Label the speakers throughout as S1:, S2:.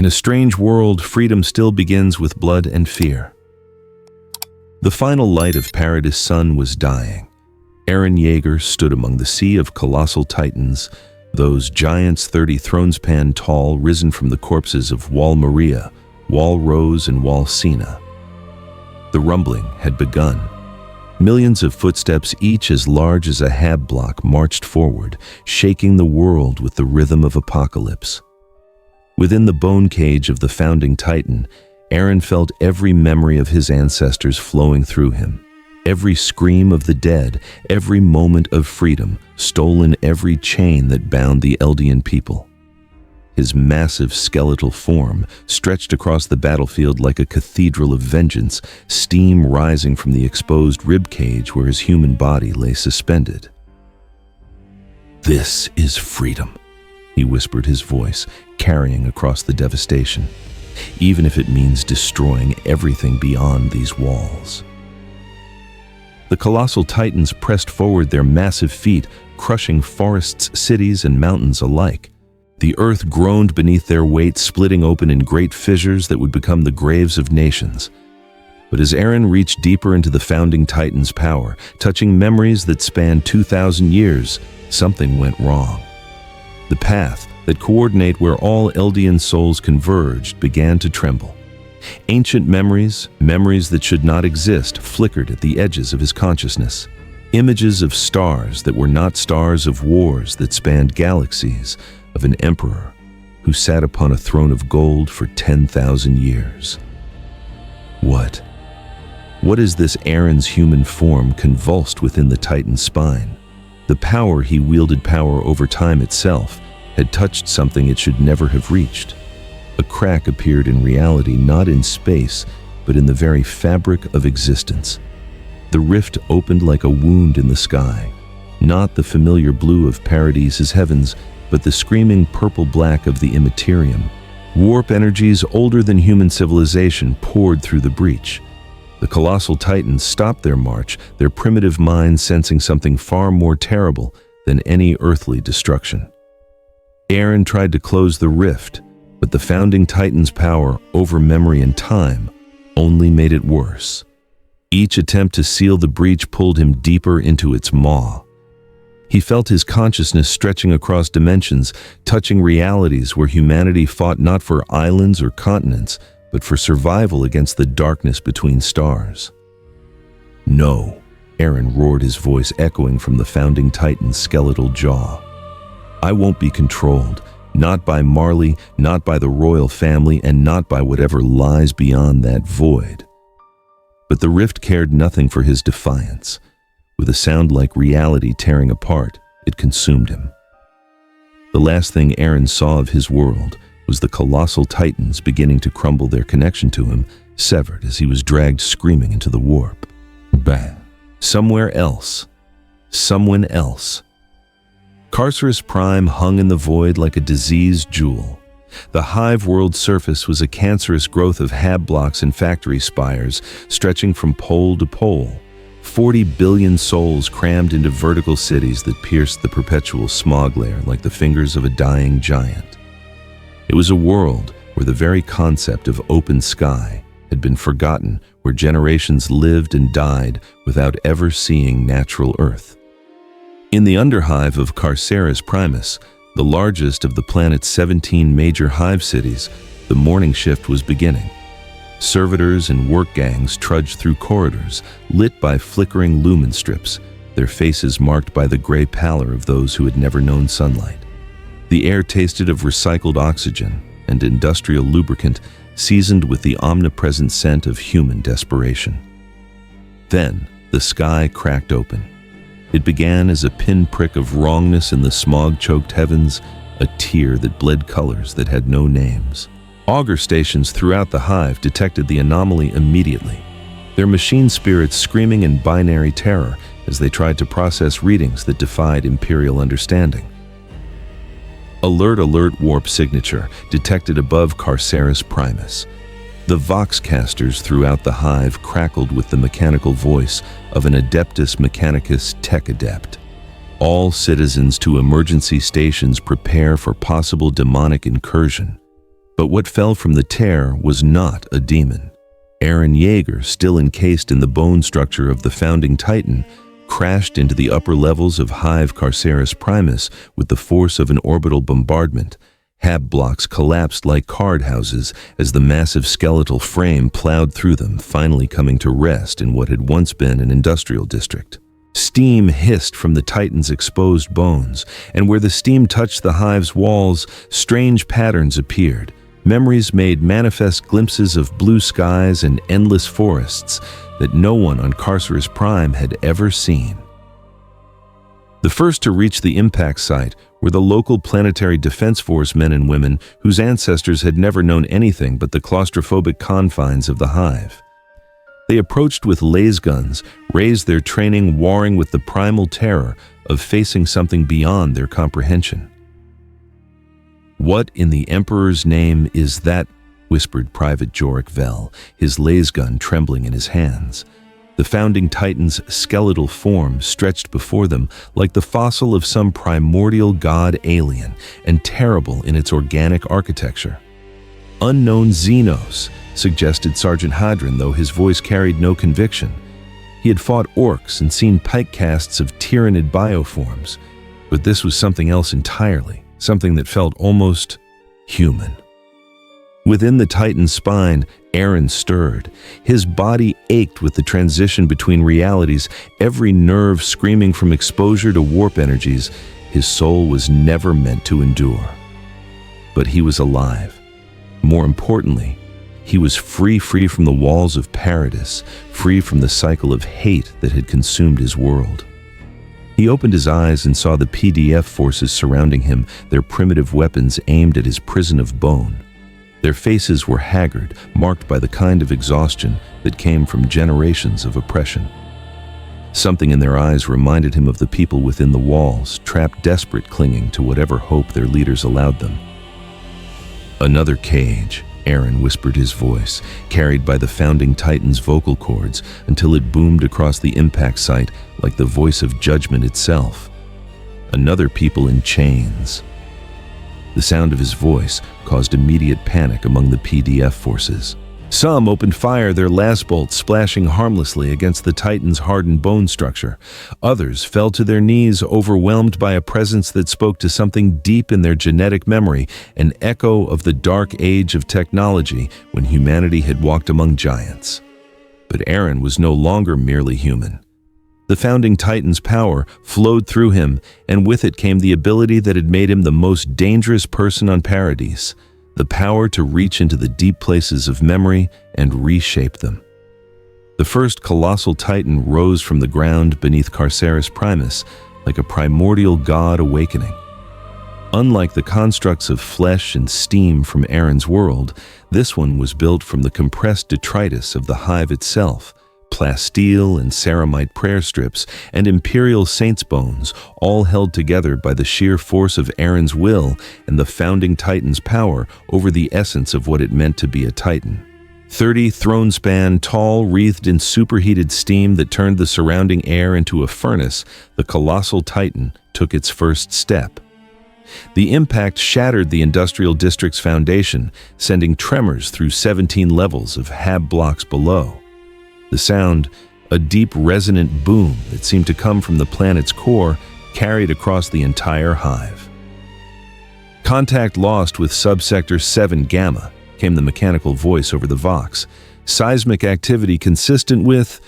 S1: In a strange world, freedom still begins with blood and fear. The final light of Paradis' sun was dying. Eren Yeager stood among the sea of colossal titans, those giants 30 thronespan tall, risen from the corpses of Wall Maria, Wall Rose, and Wall Sina. The rumbling had begun. Millions of footsteps, each as large as a hab block, marched forward, shaking the world with the rhythm of apocalypse. Within the bone cage of the founding titan, Eren felt every memory of his ancestors flowing through him. Every scream of the dead, every moment of freedom, stolen every chain that bound the Eldian people. His massive skeletal form stretched across the battlefield like a cathedral of vengeance, steam rising from the exposed ribcage where his human body lay suspended. "This is freedom," he whispered, his voice carrying across the devastation, "even if it means destroying everything beyond these walls." The colossal titans pressed forward, their massive feet crushing forests, cities, and mountains alike. The earth groaned beneath their weight, splitting open in great fissures that would become the graves of nations. But as Eren reached deeper into the founding titan's power, touching memories that spanned 2,000 years, something went wrong. The path that coordinate where all Eldian souls converged began to tremble. Ancient memories, memories that should not exist, flickered at the edges of his consciousness. Images of stars that were not stars, of wars that spanned galaxies, of an emperor who sat upon a throne of gold for 10,000 years. What is this Eren's human form convulsed within the titan's spine? The power he wielded, power over time itself, had touched something it should never have reached. A crack appeared in reality, not in space, but in the very fabric of existence. The rift opened like a wound in the sky, not the familiar blue of Paradis' heavens, but the screaming purple-black of the Imperium. Warp energies older than human civilization poured through the breach. The colossal titans stopped their march, their primitive minds sensing something far more terrible than any earthly destruction. Eren tried to close the rift, but the founding titan's power over memory and time only made it worse. Each attempt to seal the breach pulled him deeper into its maw. He felt his consciousness stretching across dimensions, touching realities where humanity fought not for islands or continents, but for survival against the darkness between stars. "No," Eren roared, his voice echoing from the founding titan's skeletal jaw. "I won't be controlled, not by Marley, not by the royal family, and not by whatever lies beyond that void." But the rift cared nothing for his defiance. With a sound like reality tearing apart, it consumed him. The last thing Eren saw of his world was the colossal titans beginning to crumble, their connection to him severed as he was dragged screaming into the warp. Bang. Somewhere else. Someone else. Carceres Prime hung in the void like a diseased jewel. The hive world surface was a cancerous growth of hab blocks and factory spires stretching from pole to pole. 40 billion souls crammed into vertical cities that pierced the perpetual smog layer like the fingers of a dying giant. It was a world where the very concept of open sky had been forgotten, where generations lived and died without ever seeing natural earth. In the underhive of Carceres Primus, the largest of the planet's 17 major hive cities, the morning shift was beginning. Servitors and work gangs trudged through corridors, lit by flickering lumen strips, their faces marked by the gray pallor of those who had never known sunlight. The air tasted of recycled oxygen and industrial lubricant, seasoned with the omnipresent scent of human desperation. Then, the sky cracked open. It began as a pinprick of wrongness in the smog-choked heavens, a tear that bled colors that had no names. Augur stations throughout the hive detected the anomaly immediately, their machine spirits screaming in binary terror as they tried to process readings that defied Imperial understanding. Alert, alert, warp signature detected above Carceres Primus. The voxcasters throughout the hive crackled with the mechanical voice of an Adeptus Mechanicus tech adept. All citizens to emergency stations, prepare for possible demonic incursion. But what fell from the tear was not a demon. Eren Yeager, still encased in the bone structure of the founding Titan, crashed into the upper levels of Hive Carceris Primus with the force of an orbital bombardment. Hab blocks collapsed like card houses as the massive skeletal frame plowed through them, finally coming to rest in what had once been an industrial district. Steam hissed from the Titan's exposed bones, and where the steam touched the hive's walls, strange patterns appeared. Memories made manifest glimpses of blue skies and endless forests that no one on Carceris Prime had ever seen. The first to reach the impact site were the local Planetary Defense Force men and women whose ancestors had never known anything but the claustrophobic confines of the hive. They approached with laser guns, raised their training warring with the primal terror of facing something beyond their comprehension. "What in the Emperor's name is that?" whispered Private Jorik Vel, his laser gun trembling in his hands. The founding Titan's skeletal form stretched before them like the fossil of some primordial god alien and terrible in its organic architecture. "Unknown Xenos," suggested Sergeant Hadron, though his voice carried no conviction. He had fought orcs and seen pike casts of tyrannid bioforms, but this was something else entirely, something that felt almost human. Within the Titan's spine, Eren stirred. His body ached with the transition between realities, every nerve screaming from exposure to warp energies. His soul was never meant to endure. But he was alive. More importantly, he was free from the walls of Paradis, free from the cycle of hate that had consumed his world. He opened his eyes and saw the PDF forces surrounding him, their primitive weapons aimed at his prison of bone. Their faces were haggard, marked by the kind of exhaustion that came from generations of oppression. Something in their eyes reminded him of the people within the walls, trapped desperate, clinging to whatever hope their leaders allowed them. "Another cage," Eren whispered, his voice carried by the founding Titan's vocal cords until it boomed across the impact site like the voice of judgment itself. "Another people in chains." The sound of his voice caused immediate panic among the PDF forces. Some opened fire, their last bolts splashing harmlessly against the Titan's hardened bone structure. Others fell to their knees, overwhelmed by a presence that spoke to something deep in their genetic memory, an echo of the dark age of technology when humanity had walked among giants. But Eren was no longer merely human. The founding Titan's power flowed through him, and with it came the ability that had made him the most dangerous person on Paradis, the power to reach into the deep places of memory and reshape them. The first colossal Titan rose from the ground beneath Carceris Primus like a primordial god awakening. Unlike the constructs of flesh and steam from Eren's world, this one was built from the compressed detritus of the hive itself, plasteel and ceramite prayer strips, and imperial saints' bones, all held together by the sheer force of Eren's will and the founding Titan's power over the essence of what it meant to be a Titan. 30 throne span tall, wreathed in superheated steam that turned the surrounding air into a furnace, the colossal Titan took its first step. The impact shattered the industrial district's foundation, sending tremors through 17 levels of hab blocks below. The sound, a deep resonant boom that seemed to come from the planet's core, carried across the entire hive. "Contact lost with Subsector 7 Gamma," came the mechanical voice over the Vox. "Seismic activity consistent with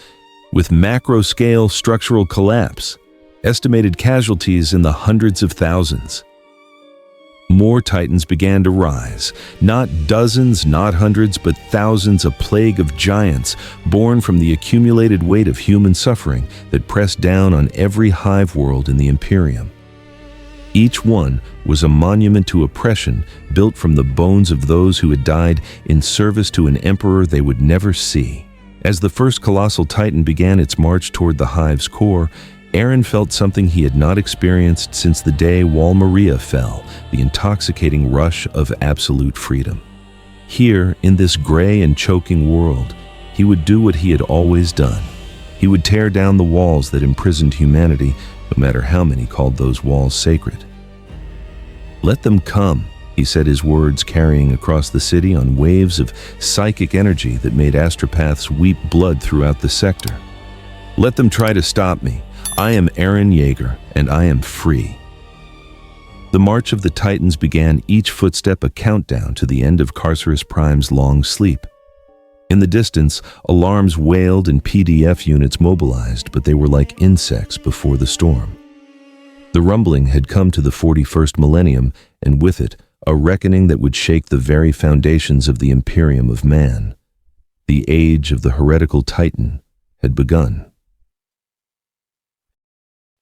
S1: macro-scale structural collapse. Estimated casualties in the hundreds of thousands." More Titans began to rise. Not dozens, not hundreds, but thousands, a plague of giants born from the accumulated weight of human suffering that pressed down on every hive world in the Imperium. Each one was a monument to oppression built from the bones of those who had died in service to an emperor they would never see. As the first colossal Titan began its march toward the hive's core, Eren felt something he had not experienced since the day Wal Maria fell, the intoxicating rush of absolute freedom. Here, in this gray and choking world, he would do what he had always done. He would tear down the walls that imprisoned humanity, no matter how many called those walls sacred. "Let them come," He said his words carrying across the city on waves of psychic energy that made astropaths weep blood throughout the sector. "Let them try to stop me. I am Eren Yeager, and I am free." The march of the Titans began, each footstep a countdown to the end of Carceres Prime's long sleep. In the distance, alarms wailed and PDF units mobilized, but they were like insects before the storm. The rumbling had come to the 41st millennium, and with it, a reckoning that would shake the very foundations of the Imperium of man. The age of the heretical Titan had begun.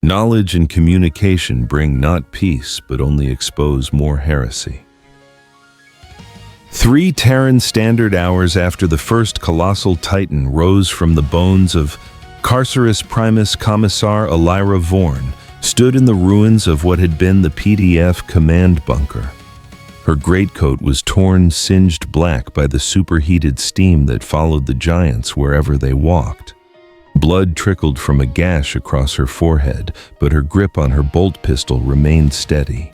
S1: Knowledge and communication bring not peace, but only expose more heresy. 3 Terran Standard Hours after the first colossal Titan rose from the bones of Carceres Primus, Commissar Elira Vorn stood in the ruins of what had been the PDF command bunker. Her greatcoat was torn, singed black by the superheated steam that followed the giants wherever they walked. Blood trickled from a gash across her forehead, but her grip on her bolt pistol remained steady.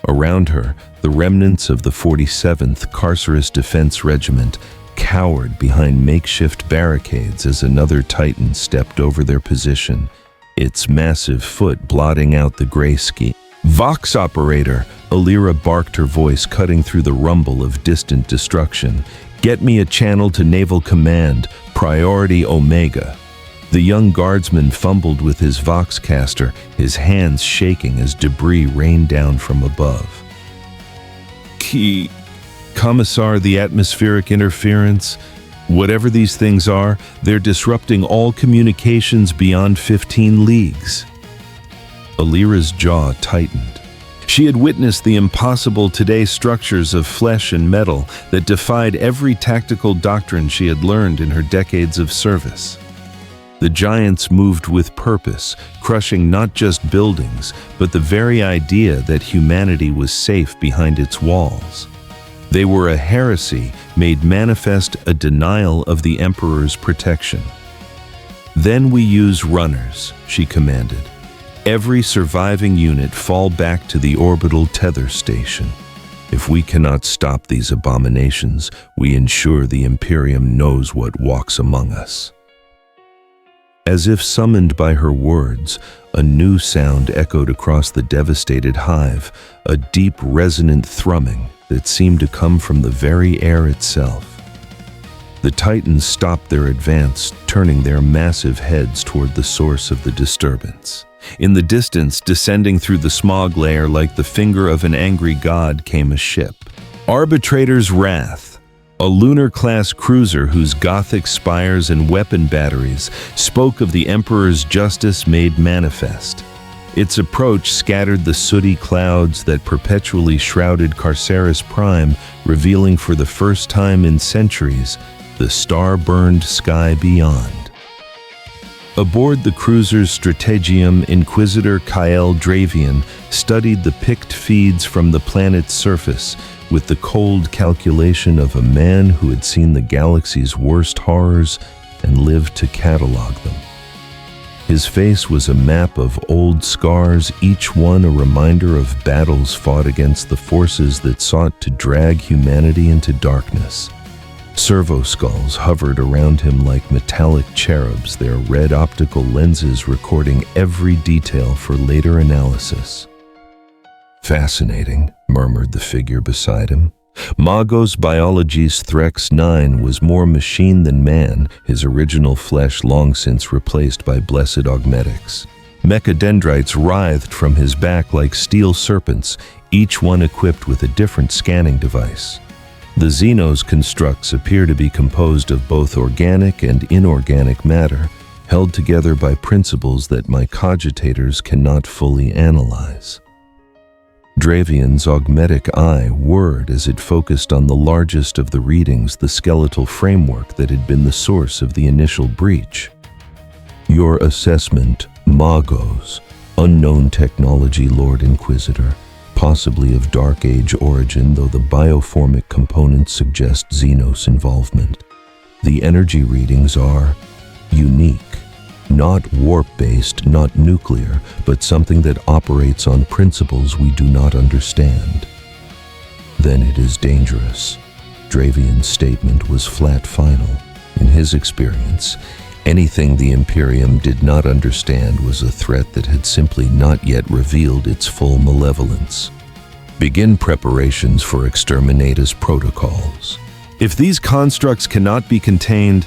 S1: Around her, the remnants of the 47th Carceres Defense Regiment cowered behind makeshift barricades as another Titan stepped over their position, its massive foot blotting out the gray ski. "Vox operator," Elira barked, her voice cutting through the rumble of distant destruction. "Get me a channel to Naval Command, priority Omega." The young guardsman fumbled with his Voxcaster, his hands shaking as debris rained down from above. Commissar, the atmospheric interference. Whatever these things are, they're disrupting all communications beyond 15 leagues. Elira's jaw tightened. She had witnessed the impossible today structures of flesh and metal that defied every tactical doctrine she had learned in her decades of service. The giants moved with purpose, crushing not just buildings, but the very idea that humanity was safe behind its walls. They were a heresy made manifest, a denial of the Emperor's protection. "Then we use runners," she commanded. "Every surviving unit fall back to the orbital tether station. If we cannot stop these abominations, we ensure the Imperium knows what walks among us." As if summoned by her words, a new sound echoed across the devastated hive, a deep, resonant thrumming that seemed to come from the very air itself. The Titans stopped their advance, turning their massive heads toward the source of the disturbance. In the distance, descending through the smog layer like the finger of an angry god, came a ship. Arbitrator's Wrath, a lunar-class cruiser whose Gothic spires and weapon batteries spoke of the Emperor's justice made manifest. Its approach scattered the sooty clouds that perpetually shrouded Carceres Prime, revealing for the first time in centuries the star-burned sky beyond. Aboard the cruiser's Strategium, Inquisitor Kyle Dravian studied the picked feeds from the planet's surface with the cold calculation of a man who had seen the galaxy's worst horrors and lived to catalog them. His face was a map of old scars, each one a reminder of battles fought against the forces that sought to drag humanity into darkness. Servo skulls hovered around him like metallic cherubs, their red optical lenses recording every detail for later analysis. "Fascinating," murmured the figure beside him. Magos Biology's Threx 9 was more machine than man, his original flesh long since replaced by blessed augmetics. Mechadendrites writhed from his back like steel serpents, each one equipped with a different scanning device. The Xenos constructs appear to be composed of both organic and inorganic matter, held together by principles that my cogitators cannot fully analyze. Dravian's augmetic eye whirred as it focused on the largest of the readings, the skeletal framework that had been the source of the initial breach. "Your assessment, Magos, unknown technology, Lord Inquisitor, possibly of Dark Age origin, though the bioformic components suggest Xenos involvement. The energy readings are unique. Not warp-based, not nuclear, but something that operates on principles we do not understand." then it is dangerous. Dravian's statement was flat final. In his experience, anything the Imperium did not understand was a threat that had simply not yet revealed its full malevolence. Begin preparations for exterminatus protocols. If these constructs cannot be contained...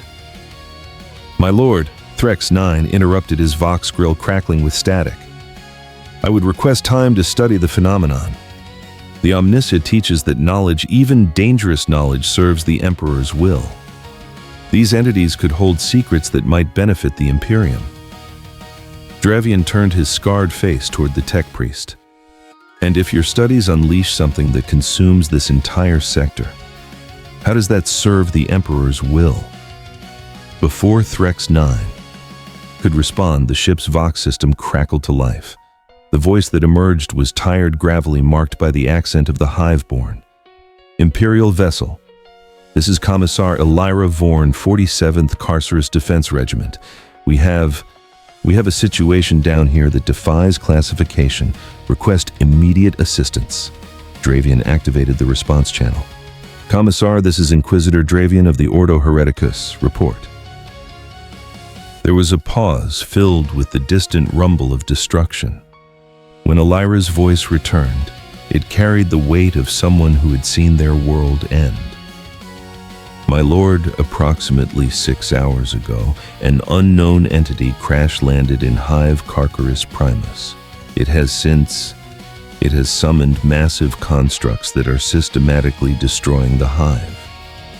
S1: My lord, Threx 9 interrupted his vox grill crackling with static. I would request time to study the phenomenon. The Omniscia teaches that knowledge, even dangerous knowledge, serves the Emperor's will. These entities could hold secrets that might benefit the Imperium. Dravian turned his scarred face toward the tech priest. And if your studies unleash something that consumes this entire sector, how does that serve the Emperor's will? Before Threx 9 could respond, the ship's vox system crackled to life. The voice that emerged was tired, gravelly, marked by the accent of the Hiveborn. Imperial vessel. This is Commissar Elira Vorn, 47th Carcerus Defense Regiment. We have a situation down here that defies classification. Request immediate assistance. Dravian activated the response channel. Commissar, this is Inquisitor Dravian of the Ordo Hereticus. Report. There was a pause filled with the distant rumble of destruction. When Elira's voice returned, it carried the weight of someone who had seen their world end. My lord, approximately 6 hours ago, an unknown entity crash-landed in Hive Carcerus Primus. It has summoned massive constructs that are systematically destroying the Hive.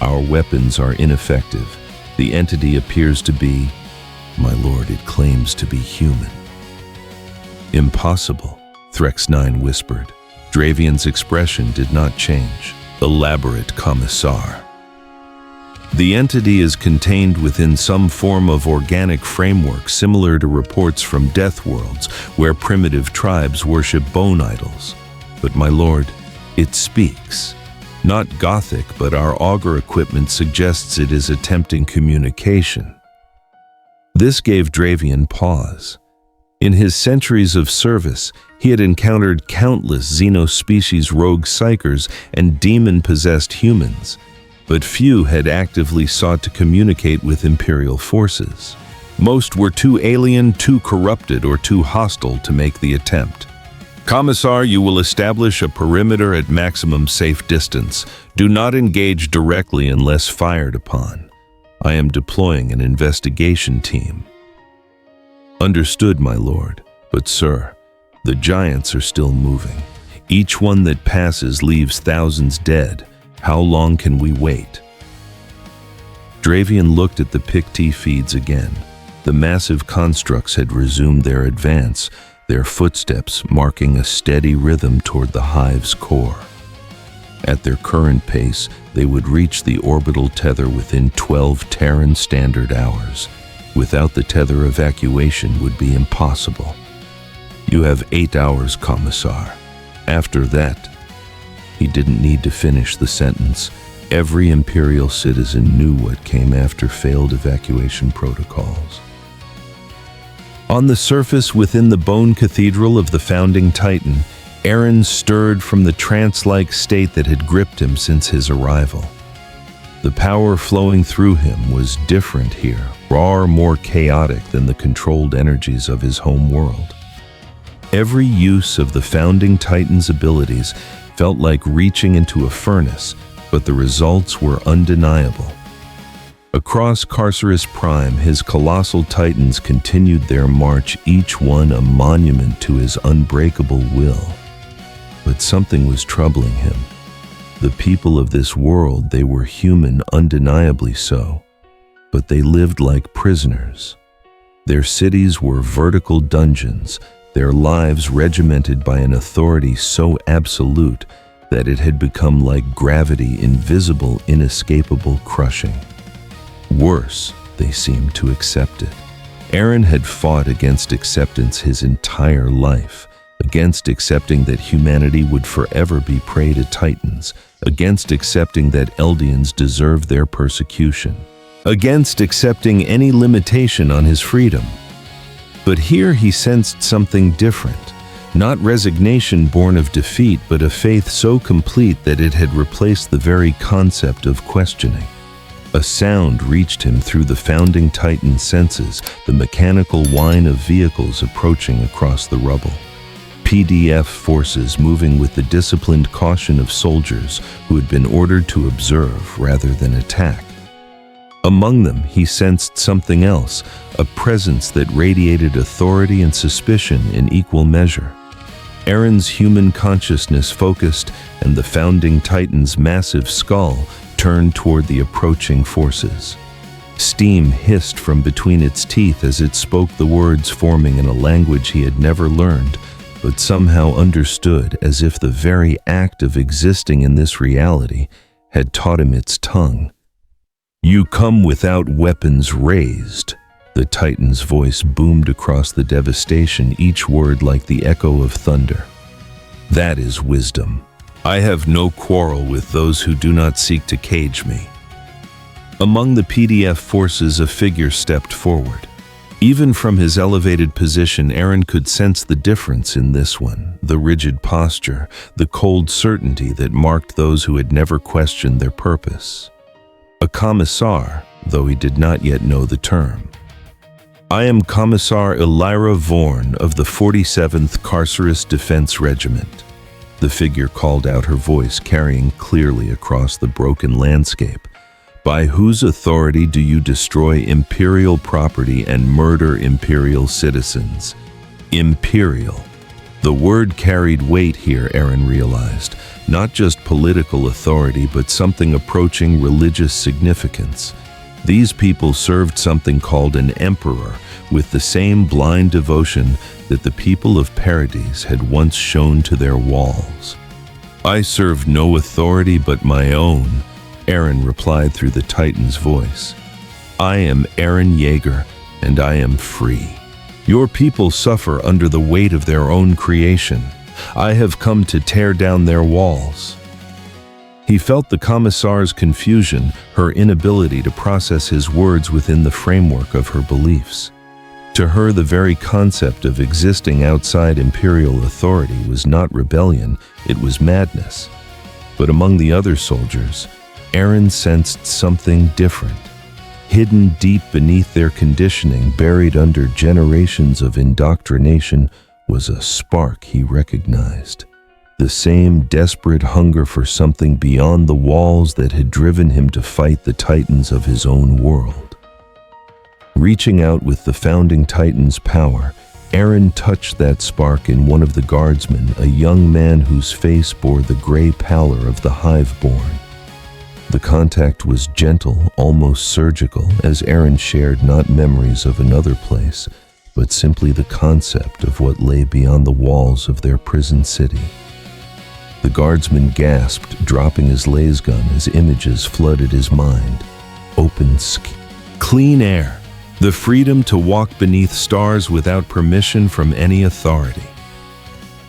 S1: Our weapons are ineffective. The entity appears to be, my lord, it claims to be human. Impossible, Threx 9 whispered. Dravian's expression did not change. Elaborate, Commissar. The entity is contained within some form of organic framework similar to reports from death worlds where primitive tribes worship bone idols. But my lord, it speaks. Not Gothic, but our augur equipment suggests it is attempting communication. This gave Dravian pause. In his centuries of service, he had encountered countless xenospecies rogue psychers and demon-possessed humans, but few had actively sought to communicate with Imperial forces. Most were too alien, too corrupted, or too hostile to make the attempt. Commissar, you will establish a perimeter at maximum safe distance. Do not engage directly unless fired upon. I am deploying an investigation team. Understood, my lord. But sir, the giants are still moving. Each one that passes leaves thousands dead. How long can we wait? Dravian looked at the Picti feeds again. The massive constructs had resumed their advance, their footsteps marking a steady rhythm toward the Hive's core. At their current pace, they would reach the orbital tether within 12 Terran standard hours. Without the tether, evacuation would be impossible. You have 8 hours, Commissar. After that, he didn't need to finish the sentence. Every Imperial citizen knew what came after failed evacuation protocols. On the surface within the bone cathedral of the founding Titan, Eren stirred from the trance-like state that had gripped him since his arrival. The power flowing through him was different here, rawer, more chaotic than the controlled energies of his home world. Every use of the founding Titan's abilities felt like reaching into a furnace, but the results were undeniable. Across Carcerus Prime, his colossal titans continued their march, each one a monument to his unbreakable will. But something was troubling him. The people of this world, they were human, undeniably so, but they lived like prisoners. Their cities were vertical dungeons, their lives regimented by an authority so absolute that it had become like gravity, invisible, inescapable, crushing. Worse, they seemed to accept it. Eren had fought against acceptance his entire life, against accepting that humanity would forever be prey to titans, against accepting that Eldians deserved their persecution, against accepting any limitation on his freedom. But here he sensed something different. Not resignation born of defeat, but a faith so complete that it had replaced the very concept of questioning. A sound reached him through the founding Titan's senses, the mechanical whine of vehicles approaching across the rubble. PDF forces moving with the disciplined caution of soldiers who had been ordered to observe rather than attack. Among them, he sensed something else, a presence that radiated authority and suspicion in equal measure. Eren's human consciousness focused, and the founding Titan's massive skull turned toward the approaching forces. Steam hissed from between its teeth as it spoke the words forming in a language he had never learned, but somehow understood, as if the very act of existing in this reality had taught him its tongue. "You come without weapons raised." The Titan's voice boomed across the devastation, each word like the echo of thunder. "That is wisdom. I have no quarrel with those who do not seek to cage me." Among the PDF forces, a figure stepped forward. Even from his elevated position, Eren could sense the difference in this one, the rigid posture, the cold certainty that marked those who had never questioned their purpose. A commissar, though he did not yet know the term. "I am Commissar Elira Vorn of the 47th Carcerus Defense Regiment." The figure called out, her voice carrying clearly across the broken landscape. "By whose authority do you destroy Imperial property and murder Imperial citizens?" Imperial. The word carried weight here, Eren realized. Not just political authority, but something approaching religious significance. These people served something called an emperor, with the same blind devotion that the people of Paradise had once shown to their walls. "I serve no authority but my own," Eren replied through the Titan's voice. "I am Eren Yeager, and I am free. Your people suffer under the weight of their own creation. I have come to tear down their walls." He felt the commissar's confusion, her inability to process his words within the framework of her beliefs. To her, the very concept of existing outside imperial authority was not rebellion, it was madness. But among the other soldiers, Eren sensed something different. Hidden deep beneath their conditioning, buried under generations of indoctrination, was a spark he recognized. The same desperate hunger for something beyond the walls that had driven him to fight the titans of his own world. Reaching out with the founding Titan's power, Eren touched that spark in one of the guardsmen, a young man whose face bore the gray pallor of the hive-born. The contact was gentle, almost surgical, as Eren shared not memories of another place, but simply the concept of what lay beyond the walls of their prison city. The guardsman gasped, dropping his laser gun as images flooded his mind. Open sky, clean air, the freedom to walk beneath stars without permission from any authority.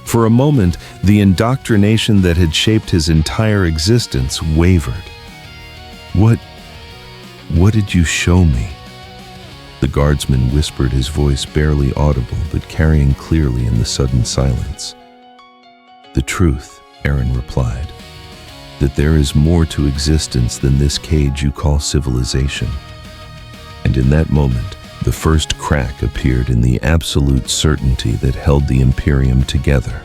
S1: For a moment, the indoctrination that had shaped his entire existence wavered. What did you show me?" The guardsman whispered, his voice barely audible but carrying clearly in the sudden silence. "The truth," Eren replied, "that there is more to existence than this cage you call civilization." And in that moment, the first crack appeared in the absolute certainty that held the Imperium together.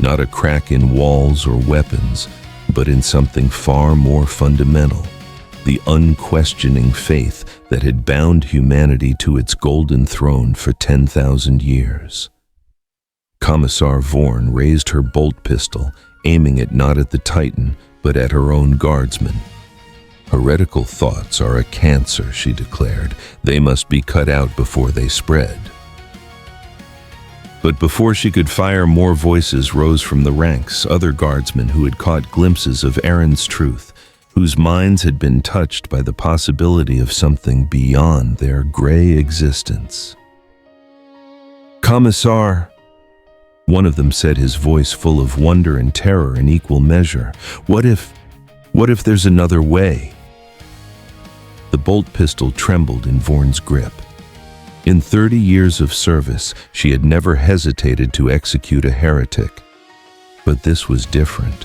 S1: Not a crack in walls or weapons, but in something far more fundamental, the unquestioning faith that had bound humanity to its golden throne for 10,000 years. Commissar Vorn raised her bolt pistol, aiming it not at the Titan, but at her own guardsman. "Heretical thoughts are a cancer," she declared. "They must be cut out before they spread." But before she could fire, more voices rose from the ranks, other guardsmen who had caught glimpses of Eren's truth, whose minds had been touched by the possibility of something beyond their gray existence. "Commissar," one of them said, his voice full of wonder and terror in equal measure, What if there's another way?" The bolt pistol trembled in Vorn's grip. In 30 years of service, she had never hesitated to execute a heretic. But this was different.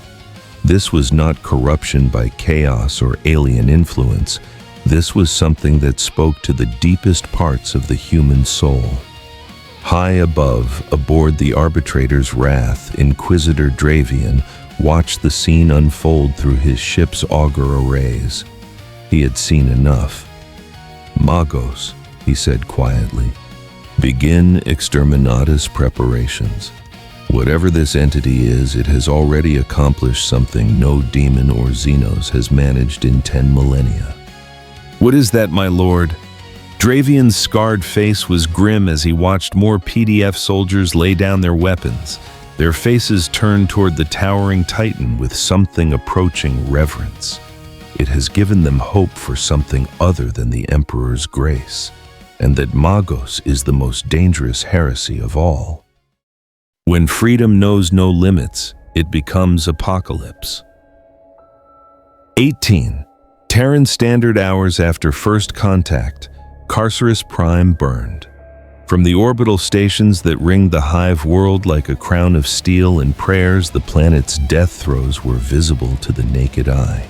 S1: This was not corruption by chaos or alien influence. This was something that spoke to the deepest parts of the human soul. High above, aboard the arbitrator's wrath, Inquisitor Dravian watched the scene unfold through his ship's auger arrays. He had seen enough. "Magos," he said quietly, "begin exterminatus preparations. Whatever this entity is, it has already accomplished something no demon or Xenos has managed in 10 millennia. "What is that, my lord?" Dravian's scarred face was grim as he watched more PDF soldiers lay down their weapons, their faces turned toward the towering Titan with something approaching reverence. It has given them hope for something other than the Emperor's grace, and that Magos is the most dangerous heresy of all. When freedom knows no limits, it becomes apocalypse. 18. Terran Standard Hours after first contact, Carceres Prime burned. From the orbital stations that ringed the hive world like a crown of steel and prayers, the planet's death throes were visible to the naked eye.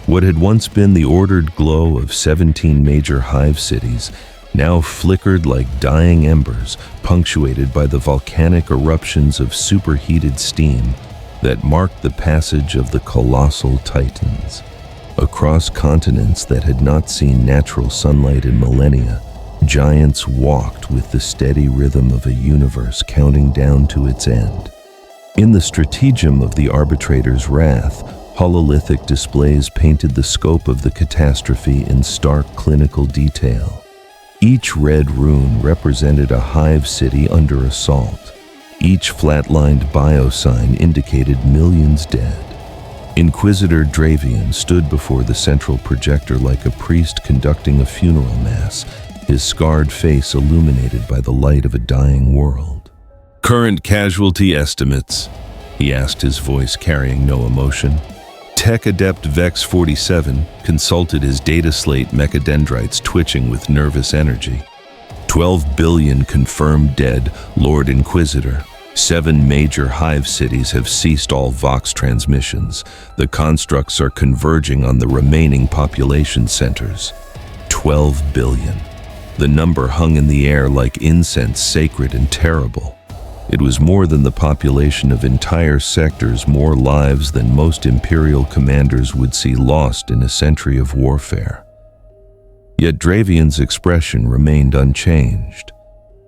S1: What had once been the ordered glow of 17 major hive cities now flickered like dying embers, punctuated by the volcanic eruptions of superheated steam that marked the passage of the colossal titans. Across continents that had not seen natural sunlight in millennia, giants walked with the steady rhythm of a universe counting down to its end. In the stratagem of the arbitrator's wrath, hololithic displays painted the scope of the catastrophe in stark clinical detail. Each red rune represented a hive city under assault. Each flatlined biosign indicated millions dead. Inquisitor Dravian stood before the central projector like a priest conducting a funeral mass, his scarred face illuminated by the light of a dying world. "Current casualty estimates," he asked, his voice carrying no emotion. Tech Adept Vex 47 consulted his data slate, mechadendrites twitching with nervous energy. 12 billion confirmed dead, Lord Inquisitor. 7 major hive cities have ceased all Vox transmissions. The constructs are converging on the remaining population centers. 12 billion. The number hung in the air like incense, sacred and terrible. It was more than the population of entire sectors, more lives than most Imperial commanders would see lost in a century of warfare. Yet Dravian's expression remained unchanged.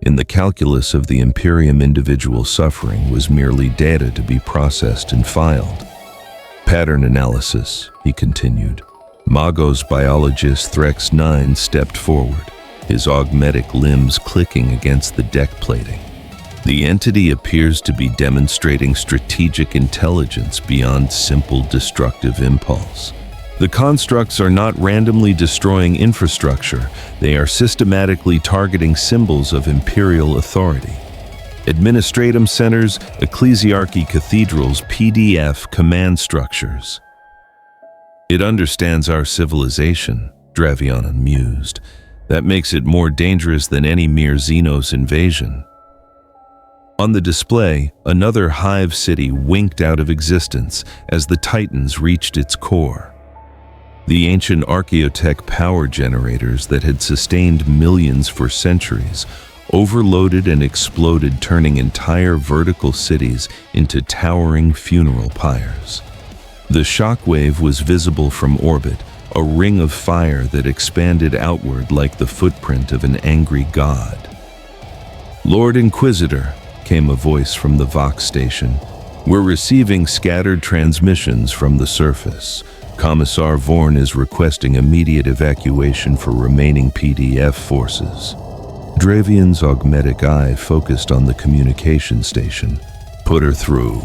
S1: In the calculus of the Imperium, individual suffering was merely data to be processed and filed. "Pattern analysis," he continued. Magos biologist Threx 9 stepped forward, his augmetic limbs clicking against the deck plating. "The entity appears to be demonstrating strategic intelligence beyond simple destructive impulse. The constructs are not randomly destroying infrastructure, they are systematically targeting symbols of imperial authority. Administratum centers, ecclesiarchy cathedrals, PDF command structures. It understands our civilization," Dravian mused. "That makes it more dangerous than any mere Xenos invasion." On the display, another hive city winked out of existence as the Titans reached its core. The ancient archaeotech power generators that had sustained millions for centuries overloaded and exploded, turning entire vertical cities into towering funeral pyres. The shockwave was visible from orbit, a ring of fire that expanded outward like the footprint of an angry god. "Lord Inquisitor," came a voice from the Vox station. "We're receiving scattered transmissions from the surface. Commissar Vorn is requesting immediate evacuation for remaining PDF forces." Dravian's augmetic eye focused on the communication station. "Put her through."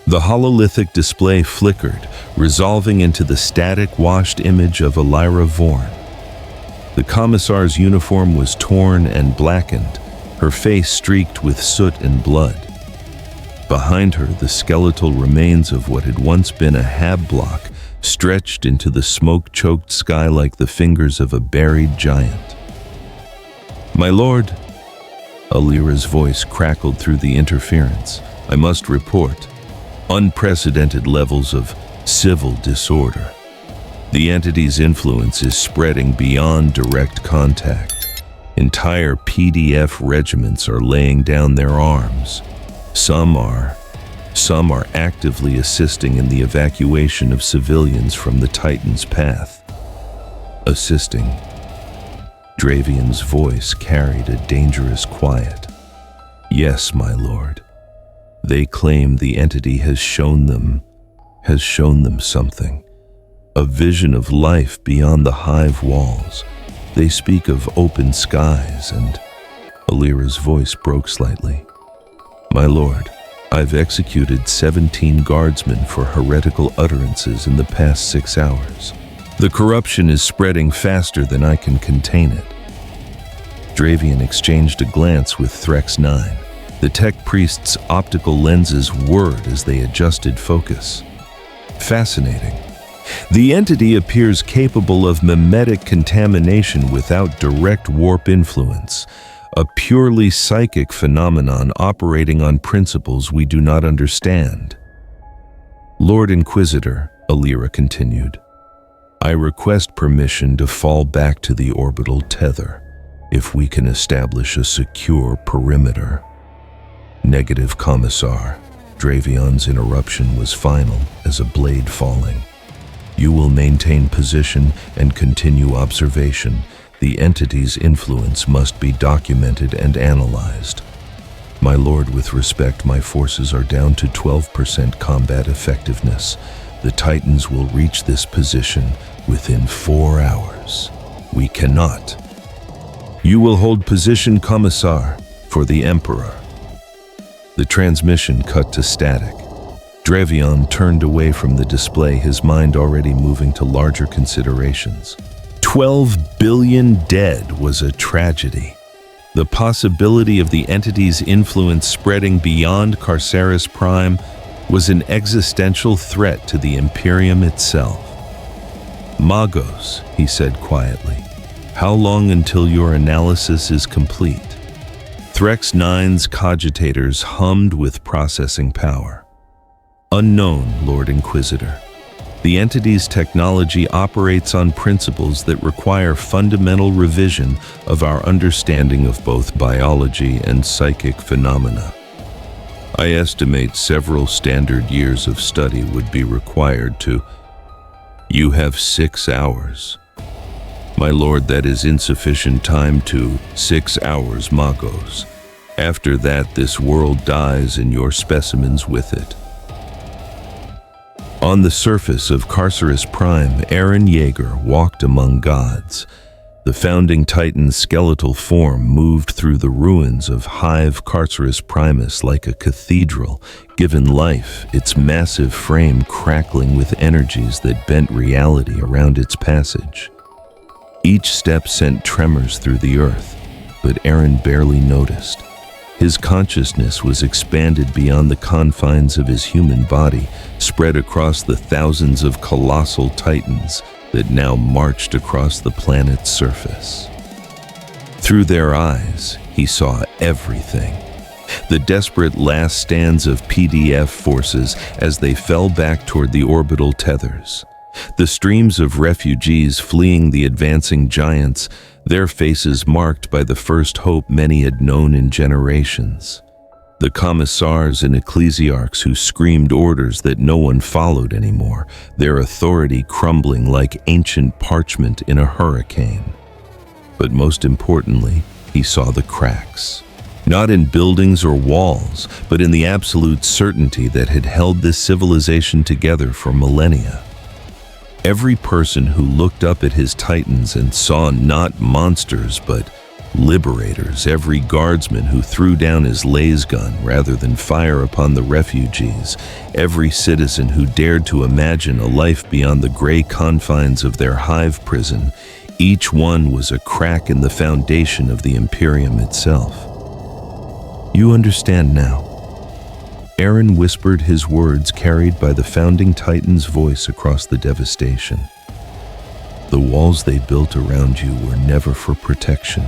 S1: The hololithic display flickered, resolving into the static, washed image of Elira Vorn. The commissar's uniform was torn and blackened, her face streaked with soot and blood. Behind her, the skeletal remains of what had once been a hab block stretched into the smoke-choked sky like the fingers of a buried giant. My lord, Alira's voice crackled through the interference. I must report unprecedented levels of civil disorder. The entity's influence is spreading beyond direct contact. Entire PDF regiments are laying down their arms. Some are actively assisting in the evacuation of civilians from the Titan's path. Assisting. Dravian's voice carried a dangerous quiet. Yes, my lord. They claim the entity has shown them something. A vision of life beyond the hive walls. They speak of open skies, and Alira's voice broke slightly. My lord, I've executed 17 guardsmen for heretical utterances in the past 6 hours. The corruption is spreading faster than I can contain it. Dravian exchanged a glance with Threx 9. The tech priest's optical lenses whirred as they adjusted focus. Fascinating. The entity appears capable of mimetic contamination without direct warp influence, a purely psychic phenomenon operating on principles we do not understand. Lord Inquisitor, Alira continued, I request permission to fall back to the orbital tether, if we can establish a secure perimeter. Negative, Commissar. Dravian's interruption was final as a blade falling. You will maintain position and continue observation. The entity's influence must be documented and analyzed. My lord, with respect, my forces are down to 12% combat effectiveness. The Titans will reach this position within 4 hours. We cannot. You will hold position, Commissar, for the Emperor. The transmission cut to static. Dravian turned away from the display, his mind already moving to larger considerations. 12 billion dead was a tragedy. The possibility of the entity's influence spreading beyond Carceres Prime was an existential threat to the Imperium itself. Magos, he said quietly, how long until your analysis is complete? Threx 9's cogitators hummed with processing power. Unknown, Lord Inquisitor. The entity's technology operates on principles that require fundamental revision of our understanding of both biology and psychic phenomena. I estimate several standard years of study would be required to... You have 6 hours. My lord, that is insufficient time to 6 hours, Magos. After that, this world dies and your specimens with it. On the surface of Carceres Prime, Eren Yeager walked among gods. The founding Titan's skeletal form moved through the ruins of Hive Carceres Primus like a cathedral, given life, its massive frame crackling with energies that bent reality around its passage. Each step sent tremors through the earth, but Eren barely noticed. His consciousness was expanded beyond the confines of his human body, spread across the thousands of colossal titans that now marched across the planet's surface. Through their eyes, he saw everything. The desperate last stands of PDF forces as they fell back toward the orbital tethers. The streams of refugees fleeing the advancing giants, their faces marked by the first hope many had known in generations. The commissars and ecclesiarchs who screamed orders that no one followed anymore, their authority crumbling like ancient parchment in a hurricane. But most importantly, he saw the cracks. Not in buildings or walls, but in the absolute certainty that had held this civilization together for millennia. Every person who looked up at his titans and saw not monsters but liberators, every guardsman who threw down his laser gun rather than fire upon the refugees, every citizen who dared to imagine a life beyond the gray confines of their hive prison, each one was a crack in the foundation of the Imperium itself. You understand now. Eren whispered, his words carried by the founding Titan's voice across the devastation. The walls they built around you were never for protection.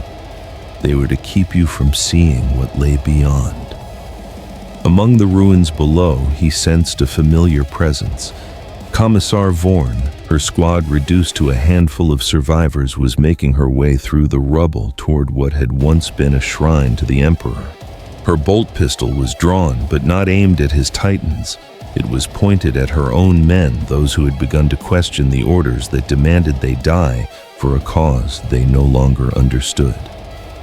S1: They were to keep you from seeing what lay beyond. Among the ruins below, he sensed a familiar presence. Commissar Vorn, her squad reduced to a handful of survivors, was making her way through the rubble toward what had once been a shrine to the Emperor. Her bolt pistol was drawn, but not aimed at his titans. It was pointed at her own men, those who had begun to question the orders that demanded they die for a cause they no longer understood.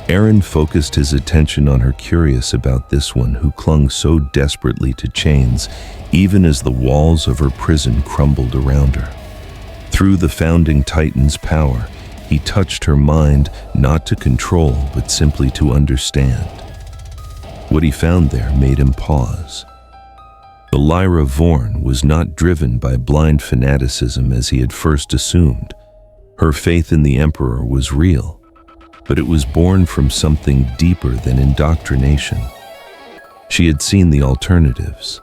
S1: Eren focused his attention on her, curious about this one who clung so desperately to chains, even as the walls of her prison crumbled around her. Through the founding Titan's power, he touched her mind, not to control, but simply to understand. What he found there made him pause. The Lyra Vorn was not driven by blind fanaticism as he had first assumed. Her faith in the Emperor was real, but it was born from something deeper than indoctrination. She had seen the alternatives.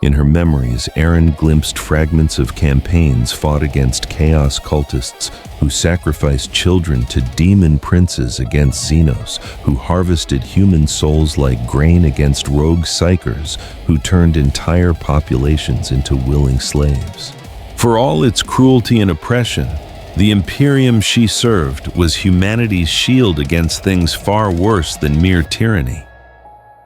S1: In her memories, Eren glimpsed fragments of campaigns fought against chaos cultists who sacrificed children to demon princes against Xenos, who harvested human souls like grain against rogue psychers who turned entire populations into willing slaves. For all its cruelty and oppression, the Imperium she served was humanity's shield against things far worse than mere tyranny.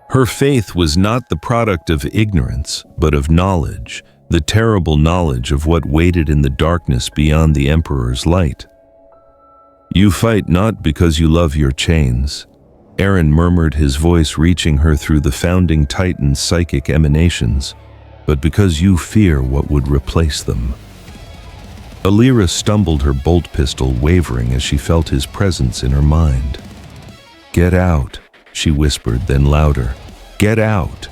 S1: Her faith was not the product of ignorance, but of knowledge, the terrible knowledge of what waited in the darkness beyond the Emperor's light. "You fight not because you love your chains," Eren murmured, his voice reaching her through the founding Titan's psychic emanations, "but because you fear what would replace them." Alira stumbled, her bolt pistol wavering as she felt his presence in her mind. "Get out," she whispered, then louder. "Get out."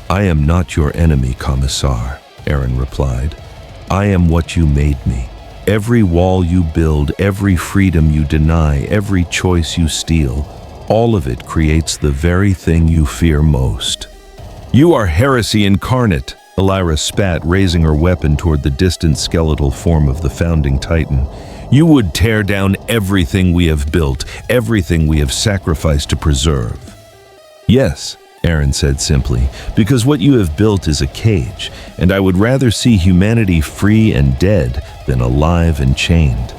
S1: "I am not your enemy, Commissar," Eren replied. "I am what you made me. Every wall you build, every freedom you deny, every choice you steal, all of it creates the very thing you fear most." "You are heresy incarnate," Alira spat, raising her weapon toward the distant skeletal form of the founding Titan. "You would tear down everything we have built, everything we have sacrificed to preserve." "Yes," Eren said simply, "because what you have built is a cage, and I would rather see humanity free and dead than alive and chained."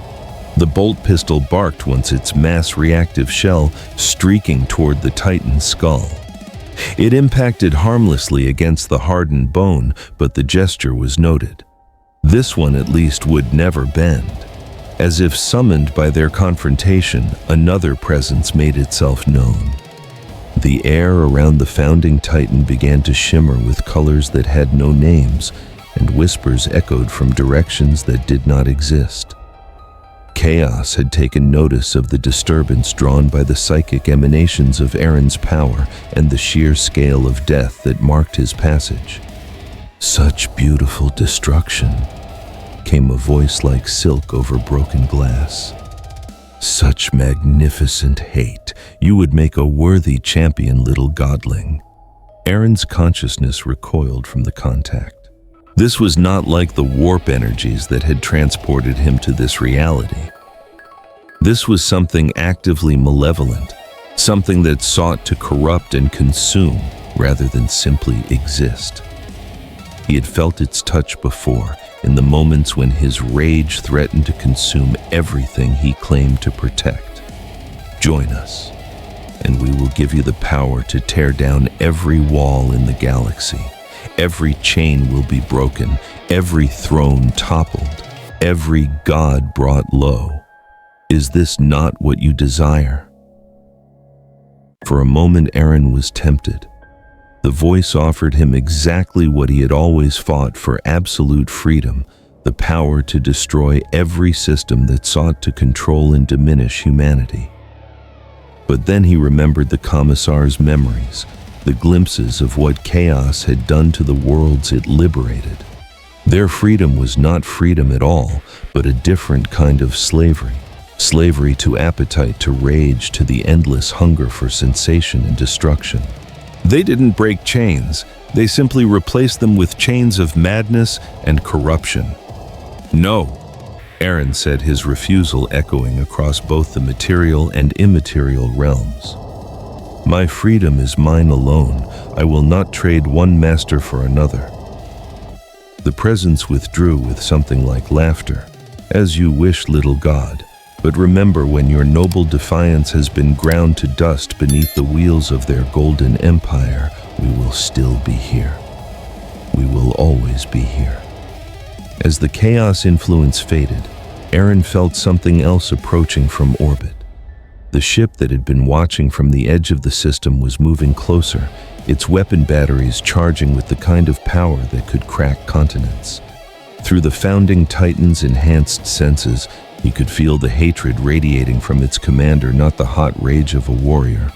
S1: The bolt pistol barked once, its mass-reactive shell streaking toward the Titan's skull. It impacted harmlessly against the hardened bone, but the gesture was noted. This one at least would never bend. As if summoned by their confrontation, another presence made itself known. The air around the founding Titan began to shimmer with colors that had no names, and whispers echoed from directions that did not exist. Chaos had taken notice of the disturbance drawn by the psychic emanations of Eren's power and the sheer scale of death that marked his passage. "Such beautiful destruction," came a voice like silk over broken glass. "Such magnificent hate. You would make a worthy champion, little godling." Eren's consciousness recoiled from the contact. This was not like the warp energies that had transported him to this reality. This was something actively malevolent, something that sought to corrupt and consume rather than simply exist. He had felt its touch before, in the moments when his rage threatened to consume everything he claimed to protect. "Join us, and we will give you the power to tear down every wall in the galaxy. Every chain will be broken, every throne toppled, every god brought low. Is this not what you desire?" For a moment, Eren was tempted. The voice offered him exactly what he had always fought for: absolute freedom, the power to destroy every system that sought to control and diminish humanity. But then he remembered the Commissar's memories, the glimpses of what chaos had done to the worlds it liberated. Their freedom was not freedom at all, but a different kind of slavery. Slavery to appetite, to rage, to the endless hunger for sensation and destruction. They didn't break chains, they simply replaced them with chains of madness and corruption. "No," Eren said, his refusal echoing across both the material and immaterial realms. "My freedom is mine alone. I will not trade one master for another." The presence withdrew with something like laughter. "As you wish, little god. But remember, when your noble defiance has been ground to dust beneath the wheels of their golden empire, we will still be here. We will always be here." As the chaos influence faded, Eren felt something else approaching from orbit. The ship that had been watching from the edge of the system was moving closer, its weapon batteries charging with the kind of power that could crack continents. Through the founding Titan's enhanced senses, he could feel the hatred radiating from its commander, not the hot rage of a warrior,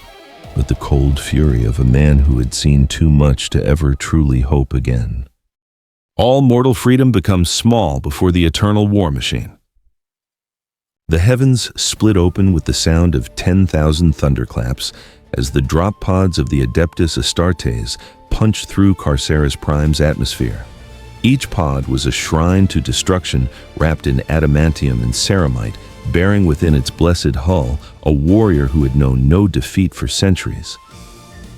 S1: but the cold fury of a man who had seen too much to ever truly hope again. All mortal freedom becomes small before the eternal war machine. The heavens split open with the sound of 10,000 thunderclaps as the drop pods of the Adeptus Astartes punched through Carceres Prime's atmosphere. Each pod was a shrine to destruction wrapped in adamantium and ceramite, bearing within its blessed hull a warrior who had known no defeat for centuries.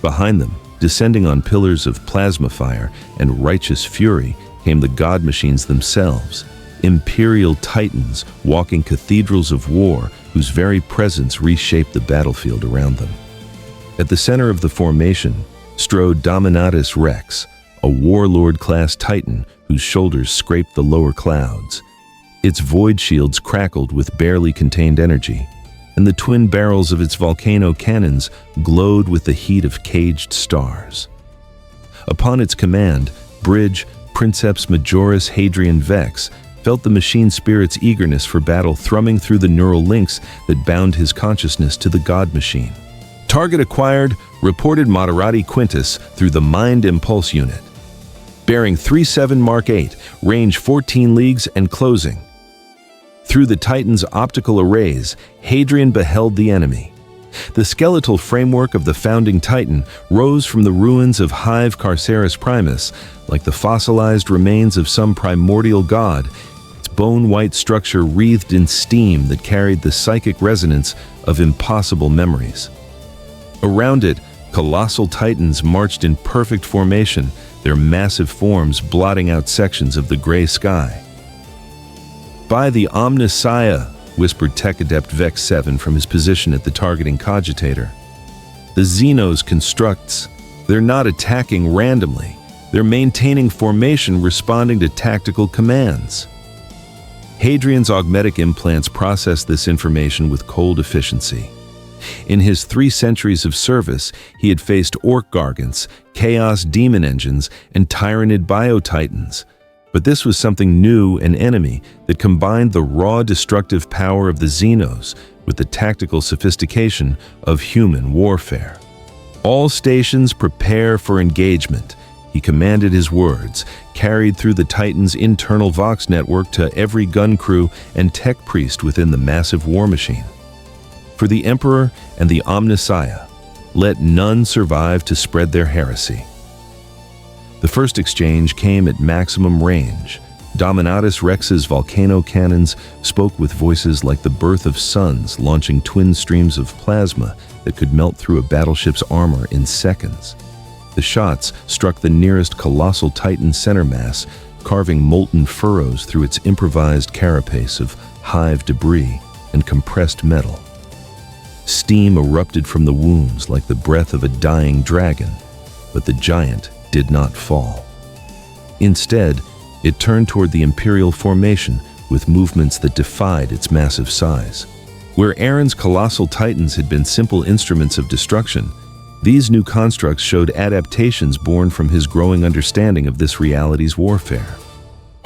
S1: Behind them, descending on pillars of plasma fire and righteous fury, came the god machines themselves, imperial titans walking cathedrals of war whose very presence reshaped the battlefield around them. At the center of the formation strode Dominatus Rex, a warlord-class titan whose shoulders scraped the lower clouds. Its void shields crackled with barely contained energy, and the twin barrels of its volcano cannons glowed with the heat of caged stars. Upon its command, Bridge, Princeps Majoris Hadrian Vex, felt the machine spirit's eagerness for battle thrumming through the neural links that bound his consciousness to the god machine. Target acquired, reported Moderati Quintus through the Mind Impulse Unit. Bearing 37 Mark 8, range 14 leagues and closing. Through the Titan's optical arrays, Hadrian beheld the enemy. The skeletal framework of the founding Titan rose from the ruins of Hive Carceres Primus, like the fossilized remains of some primordial god, its bone-white structure wreathed in steam that carried the psychic resonance of impossible memories. Around it, colossal titans marched in perfect formation, their massive forms blotting out sections of the gray sky. "By the Omnissiah," whispered Tech Adept Vex 7 from his position at the targeting cogitator. "The Xenos constructs. They're not attacking randomly. They're maintaining formation, responding to tactical commands." Hadrian's augmetic implants processed this information with cold efficiency. In his 3 centuries of service, he had faced orc gargants, chaos demon engines, and tyrannid biotitans. But this was something new, an enemy that combined the raw destructive power of the Xenos with the tactical sophistication of human warfare. "All stations prepare for engagement," he commanded, his words carried through the Titan's internal Vox network to every gun crew and tech priest within the massive war machine. "For the Emperor and the Omnissiah, let none survive to spread their heresy." The first exchange came at maximum range. Dominatus Rex's volcano cannons spoke with voices like the birth of suns, launching twin streams of plasma that could melt through a battleship's armor in seconds. The shots struck the nearest colossal Titan center mass, carving molten furrows through its improvised carapace of hive debris and compressed metal. Steam erupted from the wounds like the breath of a dying dragon, but the giant did not fall. Instead, it turned toward the Imperial formation with movements that defied its massive size. Where Eren's colossal titans had been simple instruments of destruction, these new constructs showed adaptations born from his growing understanding of this reality's warfare.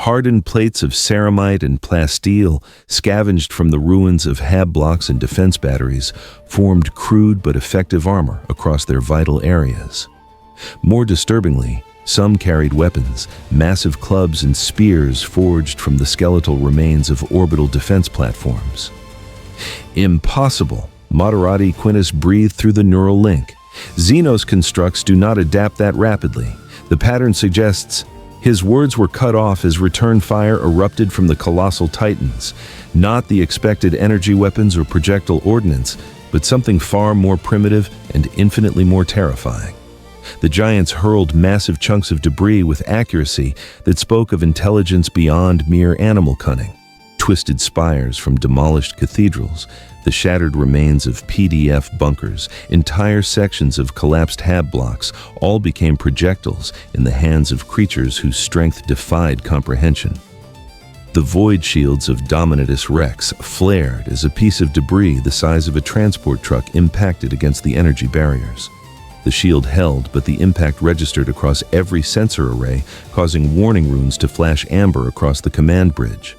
S1: Hardened plates of ceramite and plasteel, scavenged from the ruins of hab blocks and defense batteries, formed crude but effective armor across their vital areas. More disturbingly, some carried weapons, massive clubs and spears forged from the skeletal remains of orbital defense platforms. "Impossible," Moderati Quintus breathed through the neural link. "Xenos constructs do not adapt that rapidly. The pattern suggests..." His words were cut off as return fire erupted from the colossal titans, not the expected energy weapons or projectile ordnance, but something far more primitive and infinitely more terrifying. The giants hurled massive chunks of debris with accuracy that spoke of intelligence beyond mere animal cunning. Twisted spires from demolished cathedrals, the shattered remains of PDF bunkers, entire sections of collapsed hab blocks, all became projectiles in the hands of creatures whose strength defied comprehension. The void shields of Dominatus Rex flared as a piece of debris the size of a transport truck impacted against the energy barriers. The shield held, but the impact registered across every sensor array, causing warning runes to flash amber across the command bridge.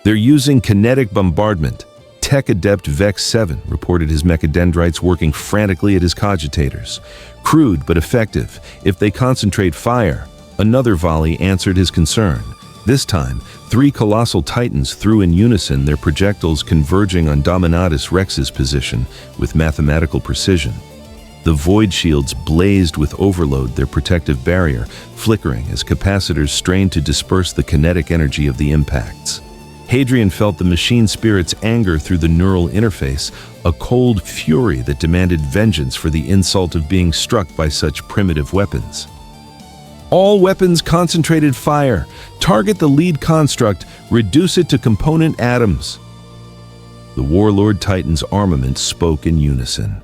S1: "They're using kinetic bombardment," Tech Adept Vex 7 reported his mechadendrites working frantically at his cogitators. "Crude but effective. If they concentrate fire." Another volley answered his concern. This time, 3 colossal titans threw in unison, their projectiles converging on Dominatus Rex's position with mathematical precision. The void shields blazed with overload, their protective barrier flickering as capacitors strained to disperse the kinetic energy of the impacts. Hadrian felt the machine spirit's anger through the neural interface, a cold fury that demanded vengeance for the insult of being struck by such primitive weapons. "All weapons concentrated fire. Target the lead construct. Reduce it to component atoms." The Warlord Titan's armament spoke in unison.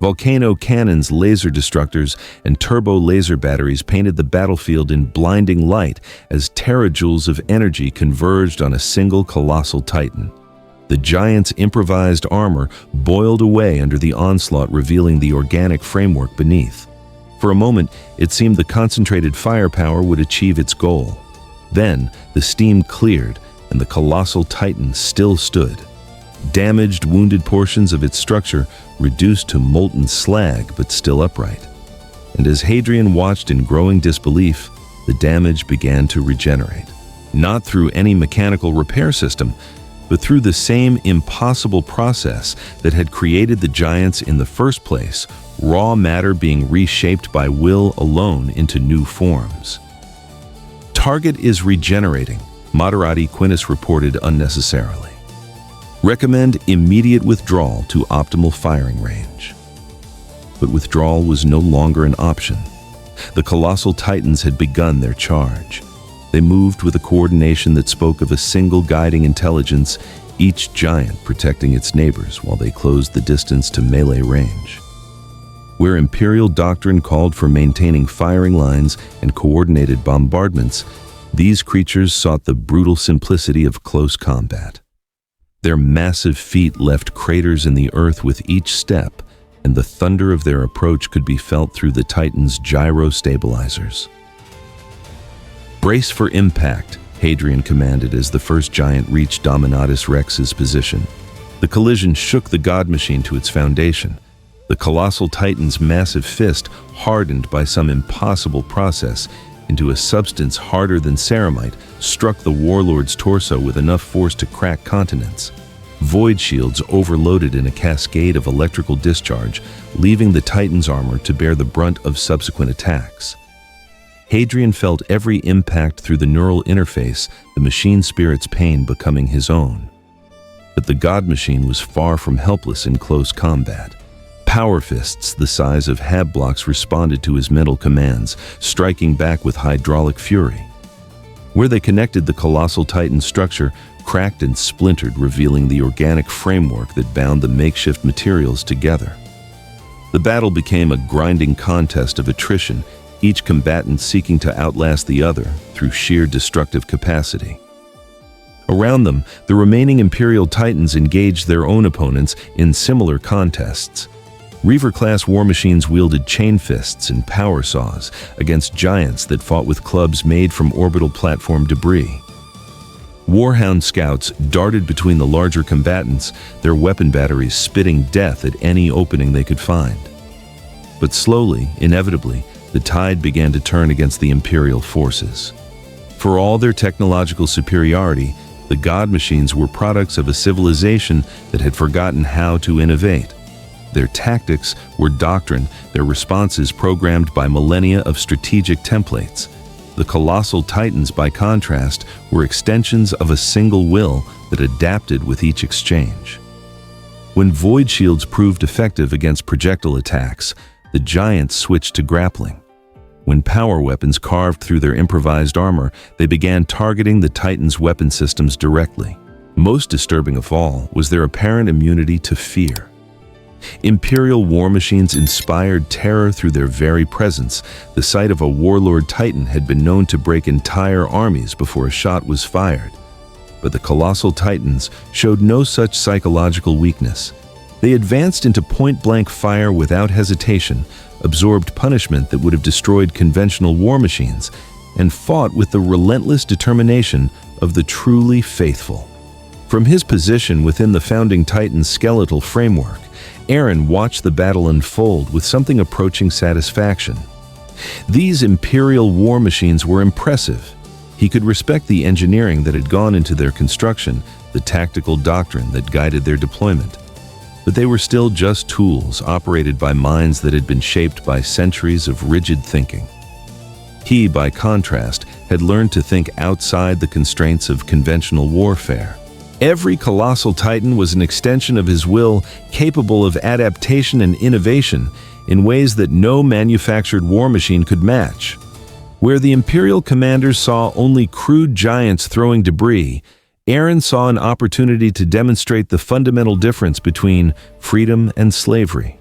S1: Volcano cannons, laser destructors, and turbo laser batteries painted the battlefield in blinding light as terajoules of energy converged on a single colossal titan. The giant's improvised armor boiled away under the onslaught, revealing the organic framework beneath. For a moment, it seemed the concentrated firepower would achieve its goal. Then, the steam cleared, and the colossal titan still stood. Damaged, wounded portions of its structure reduced to molten slag, but still upright. And as Hadrian watched in growing disbelief, the damage began to regenerate. Not through any mechanical repair system, but through the same impossible process that had created the giants in the first place, raw matter being reshaped by will alone into new forms. "Target is regenerating," Moderati Quintus reported unnecessarily. "Recommend immediate withdrawal to optimal firing range." But withdrawal was no longer an option. The colossal titans had begun their charge. They moved with a coordination that spoke of a single guiding intelligence, each giant protecting its neighbors while they closed the distance to melee range. Where imperial doctrine called for maintaining firing lines and coordinated bombardments, these creatures sought the brutal simplicity of close combat. Their massive feet left craters in the earth with each step, and the thunder of their approach could be felt through the Titan's gyro stabilizers. "Brace for impact," Hadrian commanded as the first giant reached Dominatus Rex's position. The collision shook the god machine to its foundation. The colossal Titan's massive fist, hardened by some impossible process into a substance harder than ceramite, struck the warlord's torso with enough force to crack continents. Void shields overloaded in a cascade of electrical discharge, leaving the Titan's armor to bear the brunt of subsequent attacks. Hadrian felt every impact through the neural interface, the machine spirit's pain becoming his own. But the god machine was far from helpless in close combat. Power fists the size of hab blocks responded to his mental commands, striking back with hydraulic fury. Where they connected, the colossal Titan structure cracked and splintered, revealing the organic framework that bound the makeshift materials together. The battle became a grinding contest of attrition, each combatant seeking to outlast the other through sheer destructive capacity. Around them, the remaining Imperial Titans engaged their own opponents in similar contests. Reaver-class war machines wielded chain fists and power saws against giants that fought with clubs made from orbital platform debris. Warhound scouts darted between the larger combatants, their weapon batteries spitting death at any opening they could find. But slowly, inevitably, the tide began to turn against the Imperial forces. For all their technological superiority, the god machines were products of a civilization that had forgotten how to innovate. Their tactics were doctrine, their responses programmed by millennia of strategic templates. The colossal titans, by contrast, were extensions of a single will that adapted with each exchange. When void shields proved effective against projectile attacks, the giants switched to grappling. When power weapons carved through their improvised armor, they began targeting the titans' weapon systems directly. Most disturbing of all was their apparent immunity to fear. Imperial war machines inspired terror through their very presence. The sight of a warlord titan had been known to break entire armies before a shot was fired. But the colossal titans showed no such psychological weakness. They advanced into point-blank fire without hesitation, absorbed punishment that would have destroyed conventional war machines, and fought with the relentless determination of the truly faithful. From his position within the founding Titan's skeletal framework, Eren watched the battle unfold with something approaching satisfaction. These Imperial war machines were impressive. He could respect the engineering that had gone into their construction, the tactical doctrine that guided their deployment. But they were still just tools operated by minds that had been shaped by centuries of rigid thinking. He, by contrast, had learned to think outside the constraints of conventional warfare. Every colossal titan was an extension of his will, capable of adaptation and innovation in ways that no manufactured war machine could match. Where the Imperial commanders saw only crude giants throwing debris, Eren saw an opportunity to demonstrate the fundamental difference between freedom and slavery.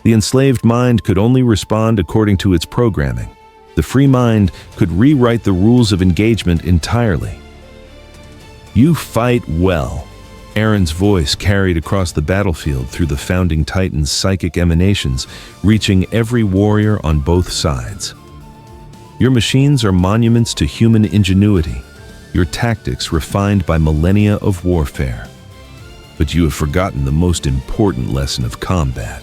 S1: The enslaved mind could only respond according to its programming. The free mind could rewrite the rules of engagement entirely. "You fight well." Eren's voice carried across the battlefield through the founding Titan's psychic emanations, reaching every warrior on both sides. "Your machines are monuments to human ingenuity, your tactics refined by millennia of warfare. But you have forgotten the most important lesson of combat."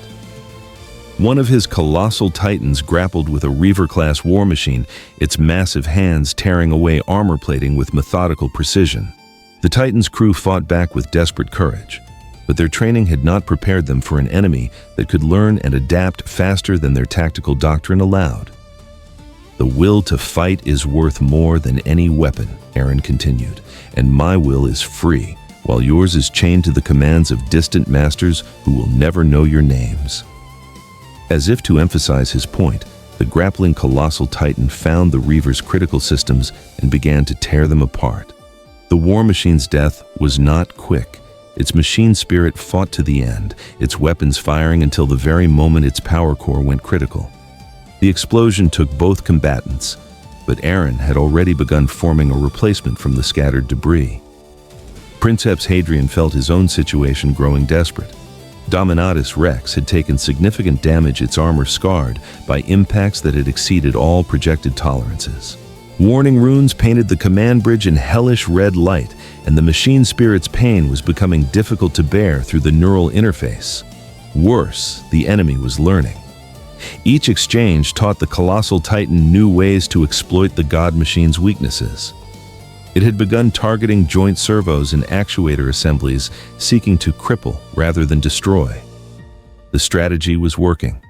S1: One of his colossal titans grappled with a Reaver-class war machine, its massive hands tearing away armor plating with methodical precision. The Titan's crew fought back with desperate courage, but their training had not prepared them for an enemy that could learn and adapt faster than their tactical doctrine allowed. "The will to fight is worth more than any weapon," Eren continued, "and my will is free, while yours is chained to the commands of distant masters who will never know your names." As if to emphasize his point, the grappling colossal titan found the Reaver's critical systems and began to tear them apart. The war machine's death was not quick. Its machine spirit fought to the end, its weapons firing until the very moment its power core went critical. The explosion took both combatants, but Eren had already begun forming a replacement from the scattered debris. Princeps Hadrian felt his own situation growing desperate. Dominatus Rex had taken significant damage, its armor scarred by impacts that had exceeded all projected tolerances. Warning runes painted the command bridge in hellish red light, and the machine spirit's pain was becoming difficult to bear through the neural interface. Worse, the enemy was learning. Each exchange taught the colossal titan new ways to exploit the god machine's weaknesses. It had begun targeting joint servos and actuator assemblies, seeking to cripple rather than destroy. The strategy was working.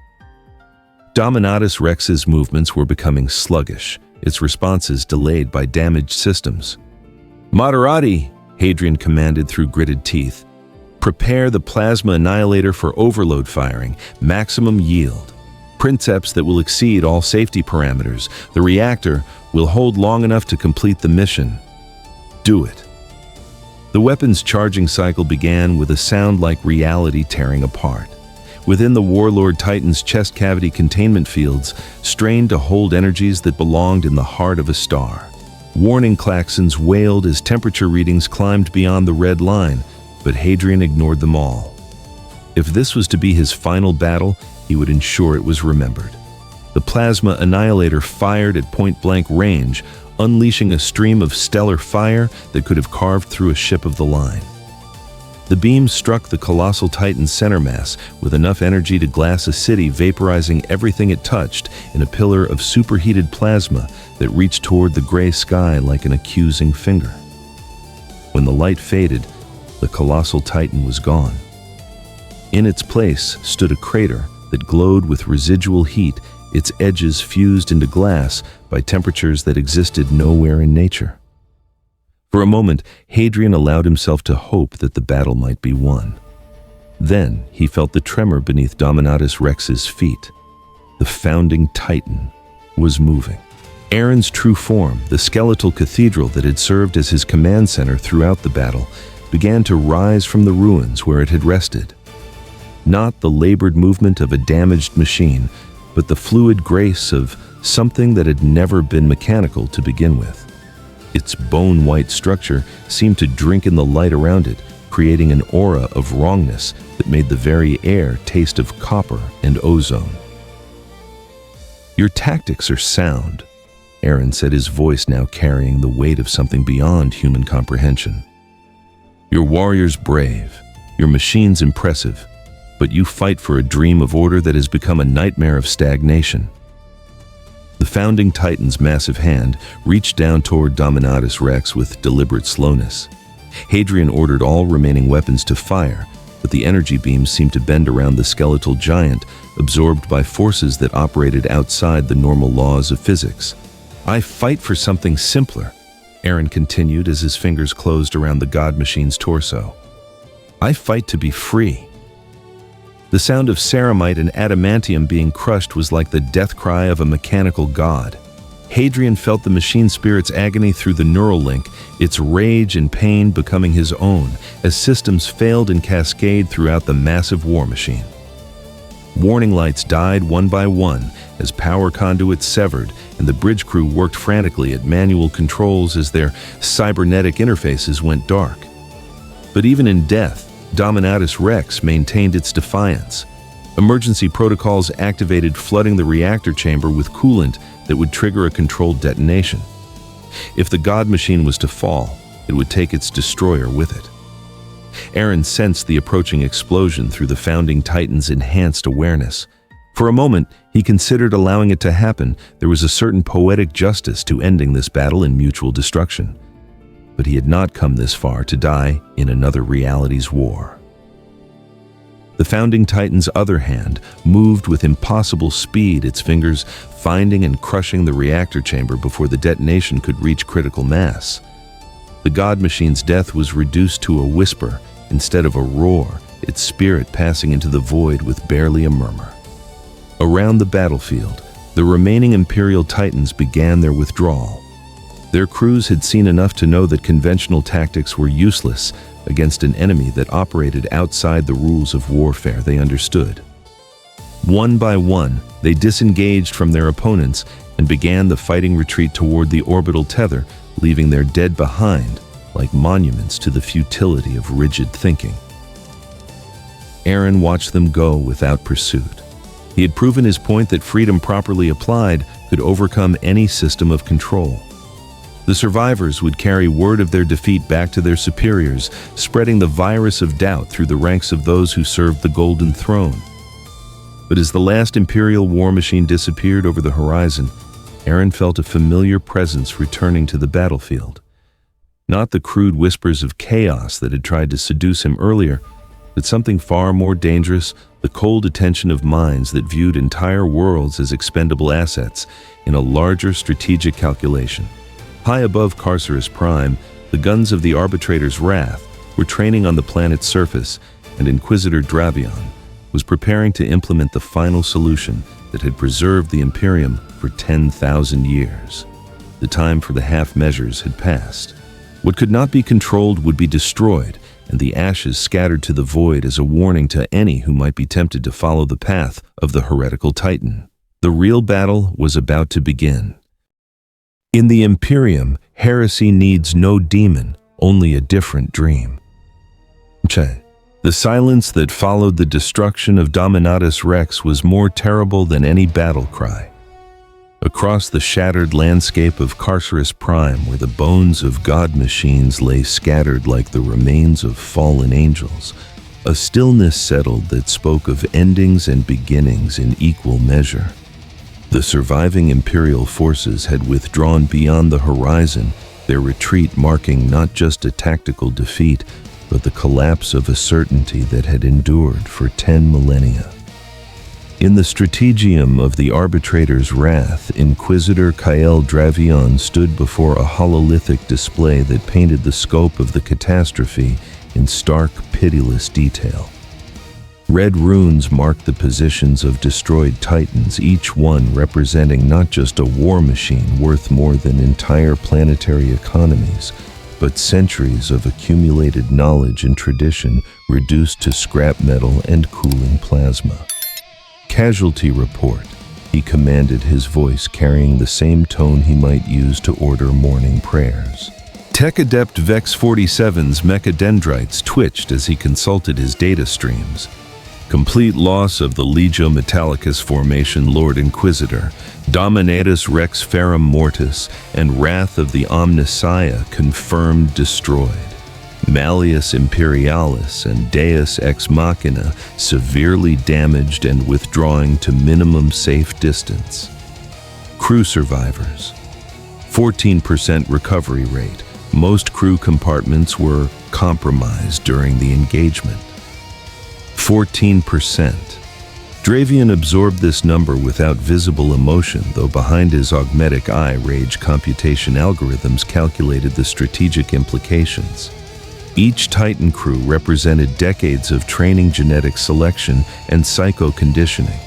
S1: Dominatus Rex's movements were becoming sluggish, its responses delayed by damaged systems. "Moderati," Hadrian commanded through gritted teeth. "Prepare the plasma annihilator for overload firing, maximum yield. Princeps that will exceed all safety parameters. The reactor will hold long enough to complete the mission. Do it." The weapon's charging cycle began with a sound like reality tearing apart. Within the Warlord Titan's chest cavity containment fields strained to hold energies that belonged in the heart of a star. Warning klaxons wailed as temperature readings climbed beyond the red line, but Hadrian ignored them all. If this was to be his final battle, he would ensure it was remembered. The plasma annihilator fired at point-blank range, unleashing a stream of stellar fire that could have carved through a ship of the line. The beam struck the colossal titan's center mass with enough energy to glass a city, vaporizing everything it touched in a pillar of superheated plasma that reached toward the gray sky like an accusing finger. When the light faded, the colossal titan was gone. In its place stood a crater that glowed with residual heat, its edges fused into glass by temperatures that existed nowhere in nature. For a moment, Hadrian allowed himself to hope that the battle might be won. Then he felt the tremor beneath Dominatus Rex's feet. The founding titan was moving. Eren's true form, the skeletal cathedral that had served as his command center throughout the battle, began to rise from the ruins where it had rested. Not the labored movement of a damaged machine, but the fluid grace of something that had never been mechanical to begin with. Its bone-white structure seemed to drink in the light around it, creating an aura of wrongness that made the very air taste of copper and ozone. "Your tactics are sound," Eren said, his voice now carrying the weight of something beyond human comprehension. "Your warriors brave, your machines impressive, but you fight for a dream of order that has become a nightmare of stagnation." The founding titan's massive hand reached down toward Dominatus Rex with deliberate slowness. Hadrian ordered all remaining weapons to fire, but the energy beams seemed to bend around the skeletal giant, absorbed by forces that operated outside the normal laws of physics. "I fight for something simpler," Eren continued as his fingers closed around the god machine's torso. "I fight to be free." The sound of ceramite and adamantium being crushed was like the death cry of a mechanical god. Hadrian felt the machine spirit's agony through the neural link, its rage and pain becoming his own, as systems failed in cascade throughout the massive war machine. Warning lights died one by one as power conduits severed, and the bridge crew worked frantically at manual controls as their cybernetic interfaces went dark. But even in death, Dominatus Rex maintained its defiance. Emergency protocols activated, flooding the reactor chamber with coolant that would trigger a controlled detonation. If the god machine was to fall, it would take its destroyer with it. Eren sensed the approaching explosion through the founding titan's enhanced awareness. For a moment, he considered allowing it to happen. There was a certain poetic justice to ending this battle in mutual destruction. But he had not come this far to die in another reality's war. The founding titan's other hand moved with impossible speed, its fingers finding and crushing the reactor chamber before the detonation could reach critical mass. The god machine's death was reduced to a whisper instead of a roar, its spirit passing into the void with barely a murmur. Around the battlefield, the remaining Imperial Titans began their withdrawal. Their crews had seen enough to know that conventional tactics were useless against an enemy that operated outside the rules of warfare they understood. One by one, they disengaged from their opponents and began the fighting retreat toward the orbital tether, leaving their dead behind like monuments to the futility of rigid thinking. Eren watched them go without pursuit. He had proven his point that freedom properly applied could overcome any system of control. The survivors would carry word of their defeat back to their superiors, spreading the virus of doubt through the ranks of those who served the Golden Throne. But as the last Imperial war machine disappeared over the horizon, Eren felt a familiar presence returning to the battlefield. Not the crude whispers of chaos that had tried to seduce him earlier, but something far more dangerous, the cold attention of minds that viewed entire worlds as expendable assets in a larger strategic calculation. High above Carceres Prime, the guns of the Arbitrator's Wrath were training on the planet's surface, and Inquisitor Dravion was preparing to implement the final solution that had preserved the Imperium for 10,000 years. The time for the half measures had passed. What could not be controlled would be destroyed, and the ashes scattered to the void as a warning to any who might be tempted to follow the path of the heretical Titan. The real battle was about to begin. In the Imperium, heresy needs no demon, only a different dream. The silence that followed the destruction of Dominatus Rex was more terrible than any battle cry. Across the shattered landscape of Carceres Prime, where the bones of god machines lay scattered like the remains of fallen angels, a stillness settled that spoke of endings and beginnings in equal measure. The surviving Imperial forces had withdrawn beyond the horizon, their retreat marking not just a tactical defeat, but the collapse of a certainty that had endured for 10 millennia. In the strategium of the arbitrator's wrath, Inquisitor Kael Dravion stood before a hololithic display that painted the scope of the catastrophe in stark, pitiless detail. Red runes marked the positions of destroyed titans, each one representing not just a war machine worth more than entire planetary economies, but centuries of accumulated knowledge and tradition reduced to scrap metal and cooling plasma. Casualty report, he commanded, his voice carrying the same tone he might use to order morning prayers. Tech Adept Vex 47's mechadendrites twitched as he consulted his data streams. Complete loss of the Legio Metallicus formation, Lord Inquisitor, Dominatus Rex Ferrum Mortis, and Wrath of the Omnissiah confirmed destroyed. Malleus Imperialis and Deus Ex Machina severely damaged and withdrawing to minimum safe distance. Crew survivors. 14% recovery rate. Most crew compartments were compromised during the engagement. 14%. Dravion absorbed this number without visible emotion, though behind his augmetic eye rage computation algorithms calculated the strategic implications. Each Titan crew represented decades of training, genetic selection, and psycho-conditioning.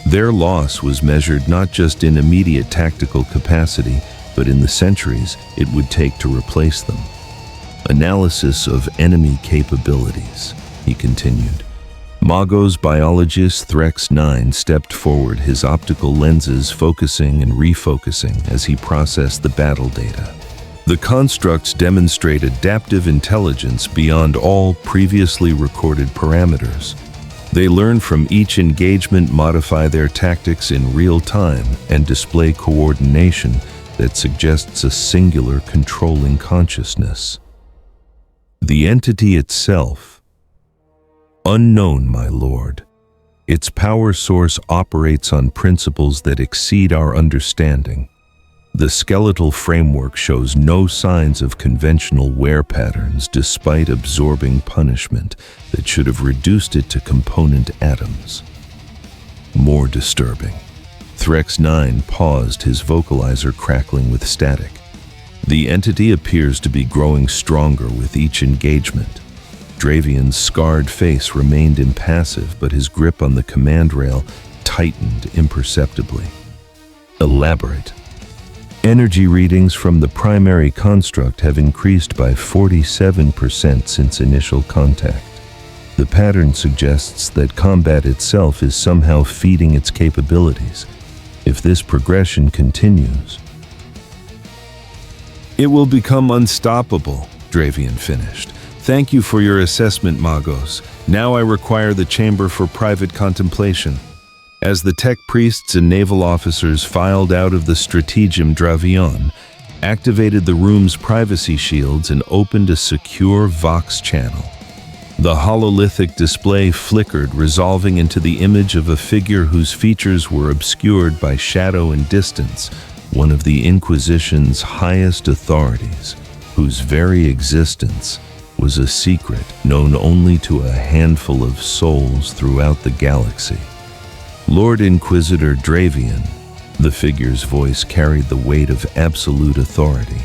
S1: Their loss was measured not just in immediate tactical capacity, but in the centuries it would take to replace them. Analysis of enemy capabilities, he continued. Magos biologist Threx 9 stepped forward, his optical lenses focusing and refocusing as he processed the battle data. The constructs demonstrate adaptive intelligence beyond all previously recorded parameters. They learn from each engagement, modify their tactics in real time, and display coordination that suggests a singular controlling consciousness. The entity itself, unknown, my lord. Its power source operates on principles that exceed our understanding. The skeletal framework shows no signs of conventional wear patterns despite absorbing punishment that should have reduced it to component atoms. More disturbing. Threx 9 paused, his vocalizer crackling with static. The entity appears to be growing stronger with each engagement. Dravion's scarred face remained impassive, but his grip on the command rail tightened imperceptibly. Elaborate. Energy readings from the primary construct have increased by 47% since initial contact. The pattern suggests that combat itself is somehow feeding its capabilities. If this progression continues, it will become unstoppable, Dravion finished. Thank you for your assessment, Magos. Now I require the chamber for private contemplation. As the tech priests and naval officers filed out of the strategium, Dravion activated the room's privacy shields and opened a secure Vox channel. The hololithic display flickered, resolving into the image of a figure whose features were obscured by shadow and distance, one of the Inquisition's highest authorities, whose very existence was a secret known only to a handful of souls throughout the galaxy. Lord Inquisitor Dravion, the figure's voice carried the weight of absolute authority.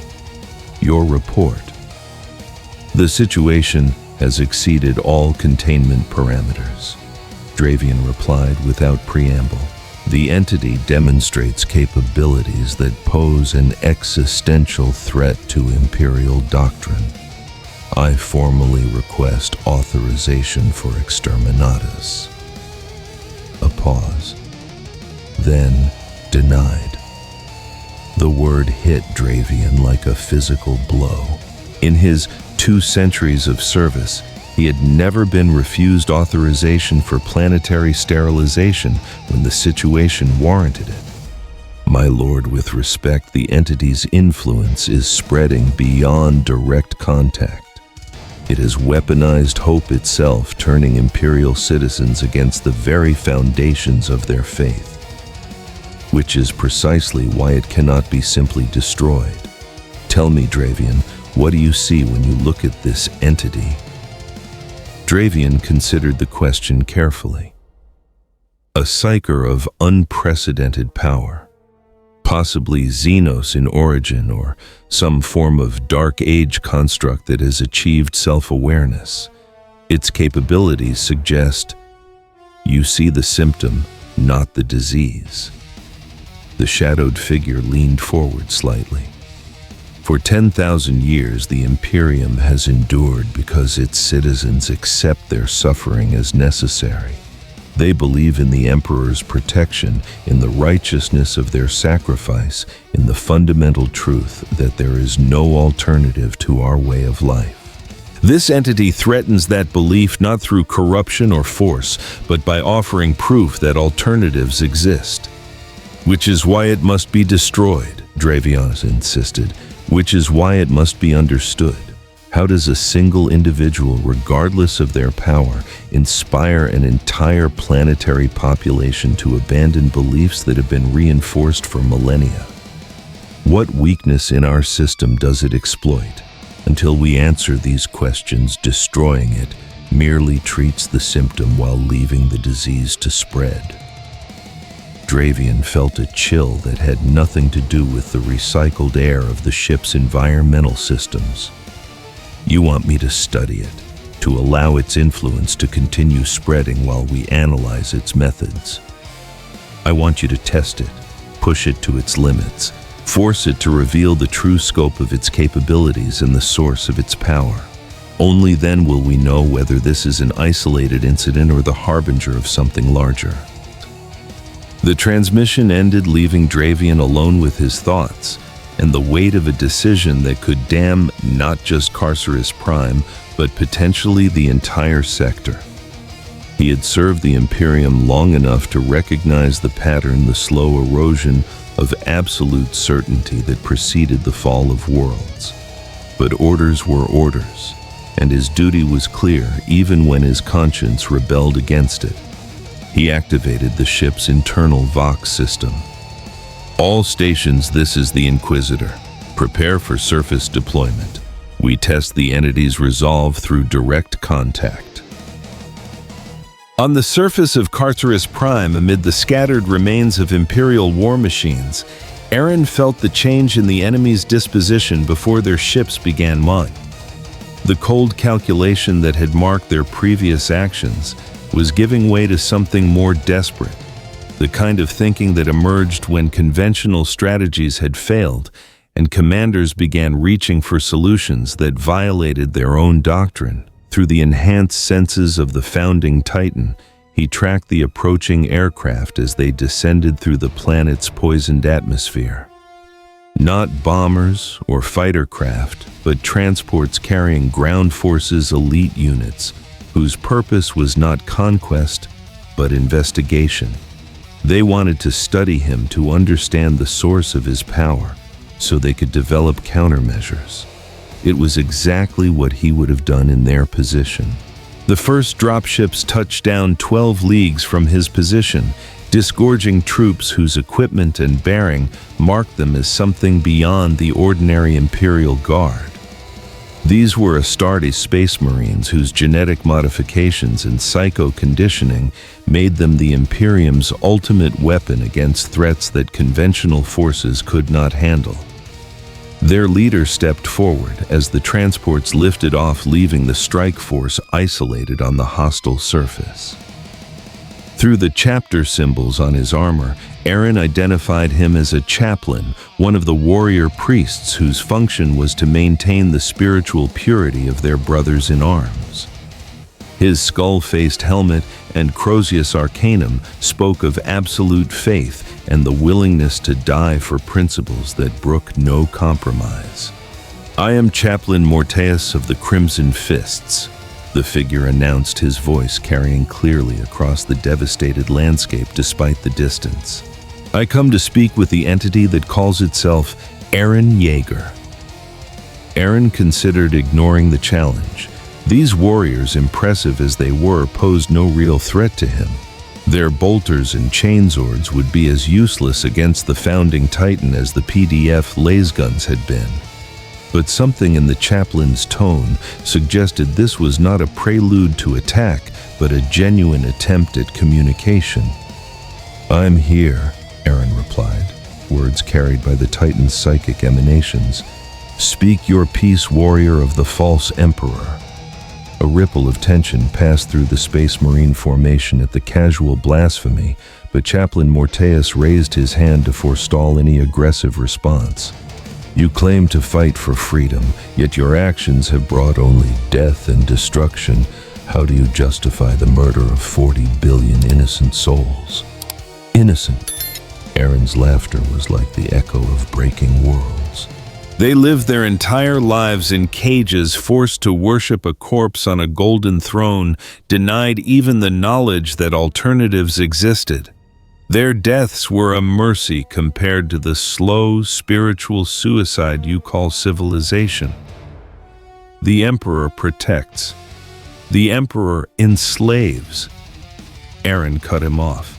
S1: Your report. The situation has exceeded all containment parameters, Dravion replied without preamble. The entity demonstrates capabilities that pose an existential threat to Imperial doctrine. I formally request authorization for exterminatus. A pause. Then, denied. The word hit Dravion like a physical blow. In his 2 centuries of service, he had never been refused authorization for planetary sterilization when the situation warranted it. My lord, with respect, the entity's influence is spreading beyond direct contact. It has weaponized hope itself, turning Imperial citizens against the very foundations of their faith, which is precisely why it cannot be simply destroyed. Tell me, Dravion, what do you see when you look at this entity? Dravion considered the question carefully. a psyker of unprecedented power, possibly Xenos in origin or some form of Dark Age construct that has achieved self-awareness. Its capabilities suggest you see the symptom, not the disease. The shadowed figure leaned forward slightly. For 10,000 years, the Imperium has endured because its citizens accept their suffering as necessary. They believe in the Emperor's protection, in the righteousness of their sacrifice, in the fundamental truth that there is no alternative to our way of life. This entity threatens that belief not through corruption or force, but by offering proof that alternatives exist. Which is why it must be destroyed, Dravion insisted. Which is why it must be understood. How does a single individual, regardless of their power, inspire an entire planetary population to abandon beliefs that have been reinforced for millennia? What weakness in our system does it exploit? Until we answer these questions, destroying it merely treats the symptom while leaving the disease to spread. Dravion felt a chill that had nothing to do with the recycled air of the ship's environmental systems. You want me to study it, to allow its influence to continue spreading while we analyze its methods. I want you to test it, push it to its limits, force it to reveal the true scope of its capabilities and the source of its power. Only then will we know whether this is an isolated incident or the harbinger of something larger. The transmission ended, leaving Dravion alone with his thoughts and the weight of a decision that could damn not just Carceres Prime, but potentially the entire sector. He had served the Imperium long enough to recognize the pattern, the slow erosion of absolute certainty that preceded the fall of worlds. But orders were orders, and his duty was clear even when his conscience rebelled against it. He activated the ship's internal Vox system. All stations, this is the Inquisitor. Prepare for surface deployment. We test the entity's resolve through direct contact. On the surface of Carceres Prime, amid the scattered remains of Imperial war machines, Eren felt the change in the enemy's disposition before their ships began mine. The cold calculation that had marked their previous actions was giving way to something more desperate, the kind of thinking that emerged when conventional strategies had failed and commanders began reaching for solutions that violated their own doctrine. Through the enhanced senses of the founding Titan, he tracked the approaching aircraft as they descended through the planet's poisoned atmosphere. Not bombers or fighter craft, but transports carrying ground forces elite units, whose purpose was not conquest, but investigation. They wanted to study him to understand the source of his power, so they could develop countermeasures. It was exactly what he would have done in their position. The first dropships touched down 12 leagues from his position, disgorging troops whose equipment and bearing marked them as something beyond the ordinary Imperial Guard. These were Astartes Space Marines whose genetic modifications and psycho-conditioning made them the Imperium's ultimate weapon against threats that conventional forces could not handle. Their leader stepped forward as the transports lifted off, leaving the strike force isolated on the hostile surface. Through the chapter symbols on his armor, Eren identified him as a chaplain, one of the warrior priests whose function was to maintain the spiritual purity of their brothers in arms. His skull-faced helmet and Crozius Arcanum spoke of absolute faith and the willingness to die for principles that brook no compromise. "I am Chaplain Morteus of the Crimson Fists," the figure announced, his voice carrying clearly across the devastated landscape despite the distance. "I come to speak with the entity that calls itself Eren Yeager." Eren considered ignoring the challenge. These warriors, impressive as they were, posed no real threat to him. Their bolters and chainswords would be as useless against the founding Titan as the PDF lasguns had been. But something in the chaplain's tone suggested this was not a prelude to attack, but a genuine attempt at communication. "I'm here," Eren replied, words carried by the Titan's psychic emanations. "Speak your peace, warrior of the false emperor." A ripple of tension passed through the Space Marine formation at the casual blasphemy, but Chaplain Morteus raised his hand to forestall any aggressive response. "You claim to fight for freedom, yet your actions have brought only death and destruction. How do you justify the murder of 40 billion innocent souls?" "Innocent?" Eren's laughter was like the echo of breaking worlds.
S2: They lived their entire lives in cages, forced to worship a corpse on a golden throne, denied even the knowledge that alternatives existed. Their deaths were a mercy compared to the slow, spiritual suicide you call civilization. The Emperor protects. The Emperor enslaves. Eren cut him off.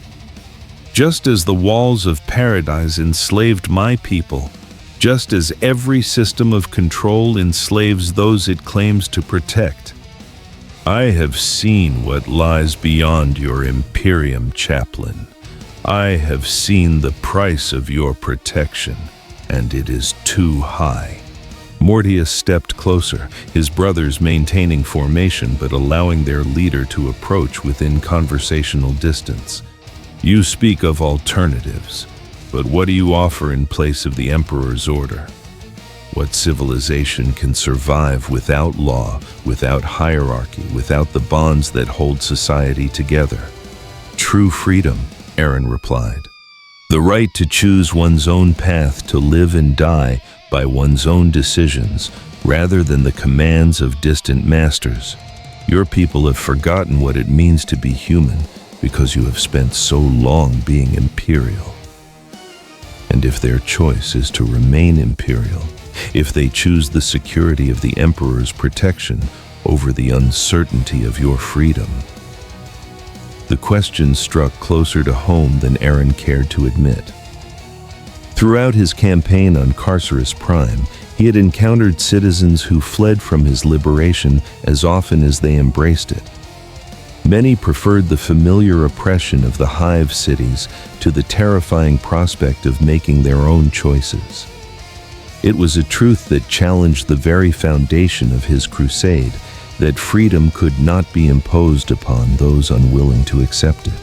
S2: Just as the walls of paradise enslaved my people, just as every system of control enslaves those it claims to protect. I have seen what lies beyond your Imperium, Chaplain. I have seen the price of your protection, and it is too high. Morteus stepped closer, his brothers maintaining formation but allowing their leader to approach within conversational distance. You speak of alternatives. But what do you offer in place of the Emperor's order? What civilization can survive without law, without hierarchy, without the bonds that hold society together? True freedom, Eren replied. The right to choose one's own path to live and die by one's own decisions, rather than the commands of distant masters. Your people have forgotten what it means to be human because you have spent so long being imperial. And if their choice is to remain imperial, if they choose the security of the Emperor's protection over the uncertainty of your freedom. The question struck closer to home than Eren cared to admit. Throughout his campaign on Carceres Prime, he had encountered citizens who fled from his liberation as often as they embraced it. Many preferred the familiar oppression of the hive cities to the terrifying prospect of making their own choices. It was a truth that challenged the very foundation of his crusade, that freedom could not be imposed upon those unwilling to accept it.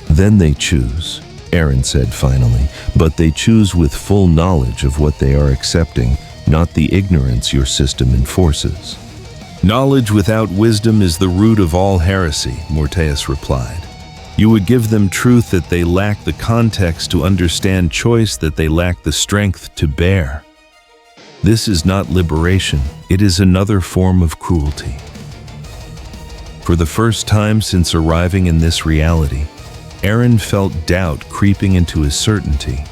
S2: Then they choose, Eren said finally, but they choose with full knowledge of what they are accepting, not the ignorance your system enforces. Knowledge without wisdom is the root of all heresy, Morteus replied. You would give them truth that they lack the context to understand, choice that they lack the strength to bear. This is not liberation, it is another form of cruelty. For the first time since arriving in this reality, Eren felt doubt creeping into his certainty.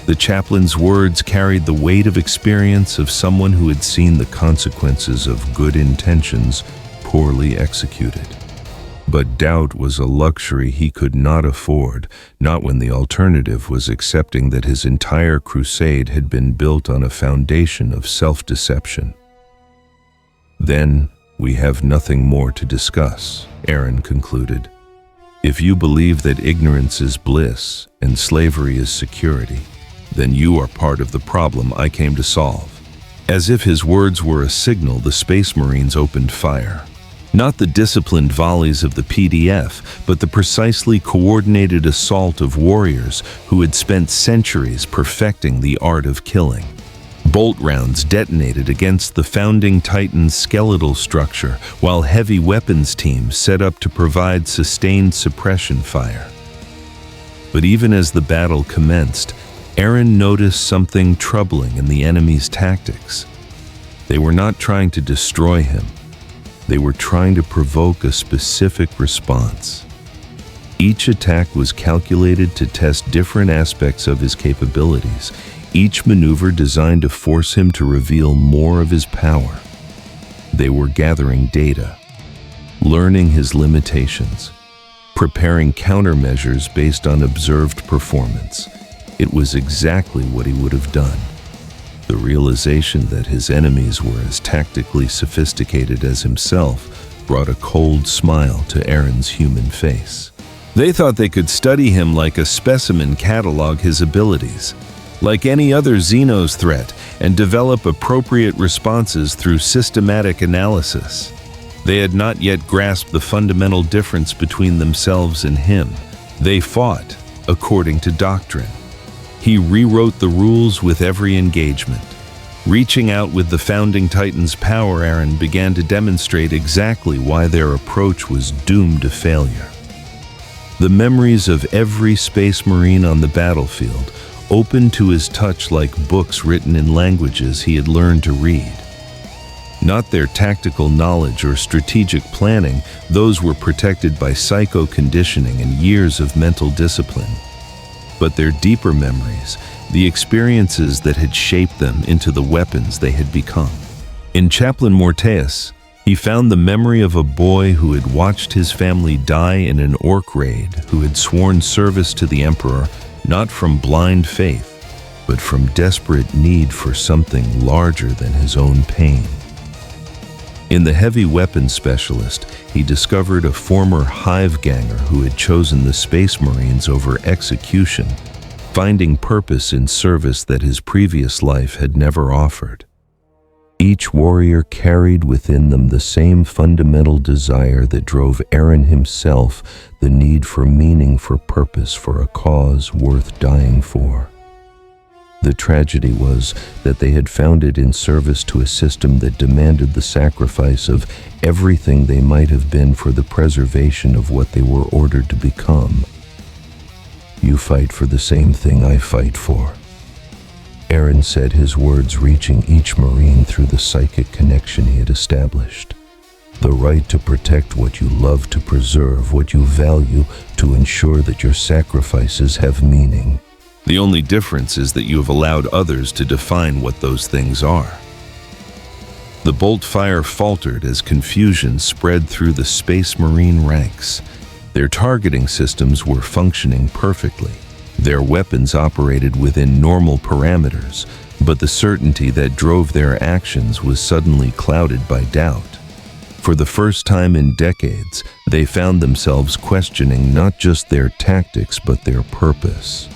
S2: The chaplain's words carried the weight of experience of someone who had seen the consequences of good intentions poorly executed. But doubt was a luxury he could not afford, not when the alternative was accepting that his entire crusade had been built on a foundation of self-deception. Then, we have nothing more to discuss, Eren concluded. If you believe that ignorance is bliss and slavery is security, then you are part of the problem I came to solve. As if his words were a signal, the Space Marines opened fire. Not the disciplined volleys of the PDF, but the precisely coordinated assault of warriors who had spent centuries perfecting the art of killing. Bolt rounds detonated against the founding Titan's skeletal structure, while heavy weapons teams set up to provide sustained suppression fire. But even as the battle commenced, Eren noticed something troubling in the enemy's tactics. They were not trying to destroy him. They were trying to provoke a specific response. Each attack was calculated to test different aspects of his capabilities, each maneuver designed to force him to reveal more of his power. They were gathering data, learning his limitations, preparing countermeasures based on observed performance. It was exactly what he would have done. The realization that his enemies were as tactically sophisticated as himself brought a cold smile to Eren's human face. They thought they could study him like a specimen, catalog his abilities, like any other Xenos threat, and develop appropriate responses through systematic analysis. They had not yet grasped the fundamental difference between themselves and him. They fought according to doctrine. He rewrote the rules with every engagement. Reaching out with the founding Titan's power, Eren began to demonstrate exactly why their approach was doomed to failure. The memories of every Space Marine on the battlefield opened to his touch like books written in languages he had learned to read. Not their tactical knowledge or strategic planning, those were protected by psycho-conditioning and years of mental discipline. But their deeper memories, the experiences that had shaped them into the weapons they had become. In Chaplain Morteus, he found the memory of a boy who had watched his family die in an orc raid, who had sworn service to the Emperor not from blind faith, but from desperate need for something larger than his own pain. In the heavy weapons specialist, he discovered a former hive ganger who had chosen the Space Marines over execution, finding purpose in service that his previous life had never offered. Each warrior carried within them the same fundamental desire that drove Eren himself, the need for meaning, for purpose, for a cause worth dying for. The tragedy was that they had found it in service to a system that demanded the sacrifice of everything they might have been for the preservation of what they were ordered to become. You fight for the same thing I fight for. Eren said, his words reaching each Marine through the psychic connection he had established. The right to protect what you love, to preserve what you value, to ensure that your sacrifices have meaning. The only difference is that you have allowed others to define what those things are. The bolt fire faltered as confusion spread through the Space Marine ranks. Their targeting systems were functioning perfectly. Their weapons operated within normal parameters, but the certainty that drove their actions was suddenly clouded by doubt. For the first time in decades, they found themselves questioning not just their tactics but their purpose.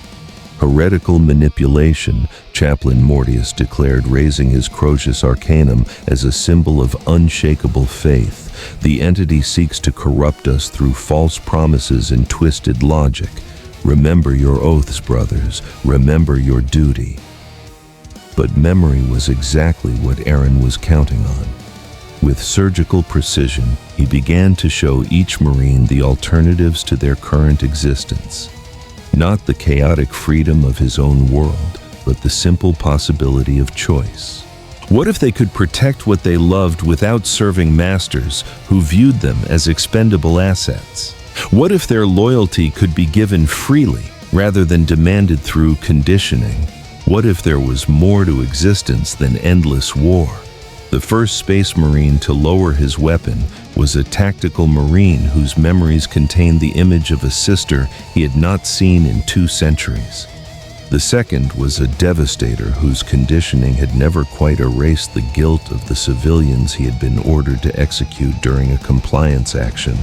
S2: Heretical manipulation, Chaplain Morteus declared, raising his Crozius Arcanum as a symbol of unshakable faith. The entity seeks to corrupt us through false promises and twisted logic. Remember your oaths, brothers. Remember your duty. But memory was exactly what Eren was counting on. With surgical precision, he began to show each Marine the alternatives to their current existence. Not the chaotic freedom of his own world, but the simple possibility of choice. What if they could protect what they loved without serving masters who viewed them as expendable assets? What if their loyalty could be given freely rather than demanded through conditioning? What if there was more to existence than endless war? The first Space Marine to lower his weapon was a tactical Marine whose memories contained the image of a sister he had not seen in 2 centuries. The second was a Devastator whose conditioning had never quite erased the guilt of the civilians he had been ordered to execute during a compliance action.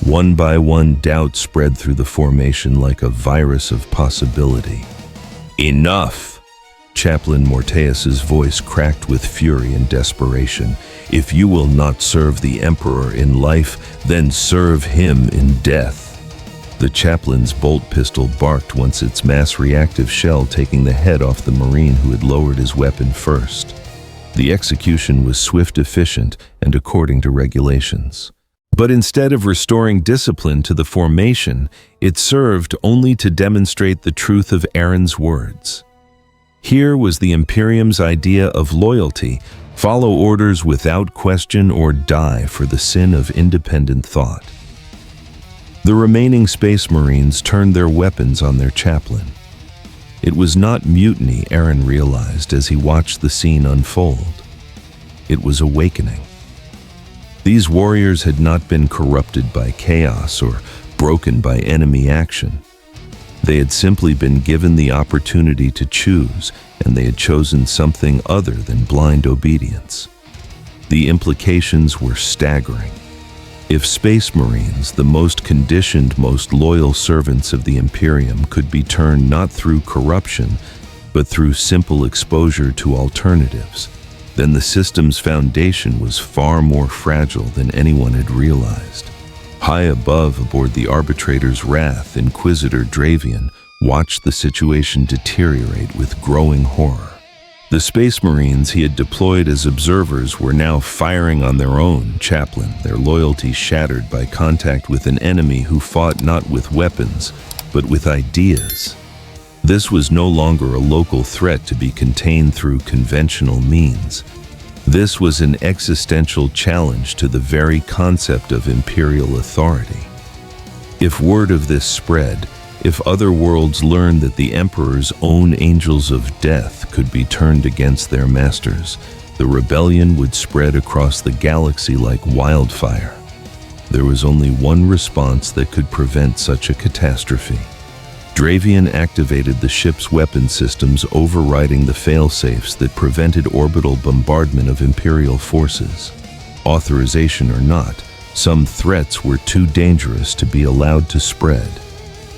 S2: One by one, doubt spread through the formation like a virus of possibility. Enough! Chaplain Morteus's voice cracked with fury and desperation. If you will not serve the Emperor in life, then serve him in death. The chaplain's bolt pistol barked once, its mass-reactive shell taking the head off the Marine who had lowered his weapon first. The execution was swift, efficient, and according to regulations. But instead of restoring discipline to the formation, it served only to demonstrate the truth of Eren's words. Here was the Imperium's idea of loyalty: follow orders without question or die for the sin of independent thought. The remaining Space Marines turned their weapons on their chaplain. It was not mutiny, Eren realized as he watched the scene unfold. It was awakening. These warriors had not been corrupted by chaos or broken by enemy action. They had simply been given the opportunity to choose, and they had chosen something other than blind obedience. The implications were staggering.
S1: If Space Marines, the most conditioned, most loyal servants of the Imperium, could be turned not through corruption, but through simple exposure to alternatives, then the system's foundation was far more fragile than anyone had realized. High above, aboard the Arbitrator's Wrath, Inquisitor Dravian watched the situation deteriorate with growing horror. The Space Marines he had deployed as observers were now firing on their own chaplain, their loyalty shattered by contact with an enemy who fought not with weapons, but with ideas. This was no longer a local threat to be contained through conventional means. This was an existential challenge to the very concept of imperial authority. If word of this spread, if other worlds learned that the Emperor's own angels of death could be turned against their masters, the rebellion would spread across the galaxy like wildfire. There was only one response that could prevent such a catastrophe. Dravian activated the ship's weapon systems, overriding the failsafes that prevented orbital bombardment of Imperial forces. Authorization or not, some threats were too dangerous to be allowed to spread.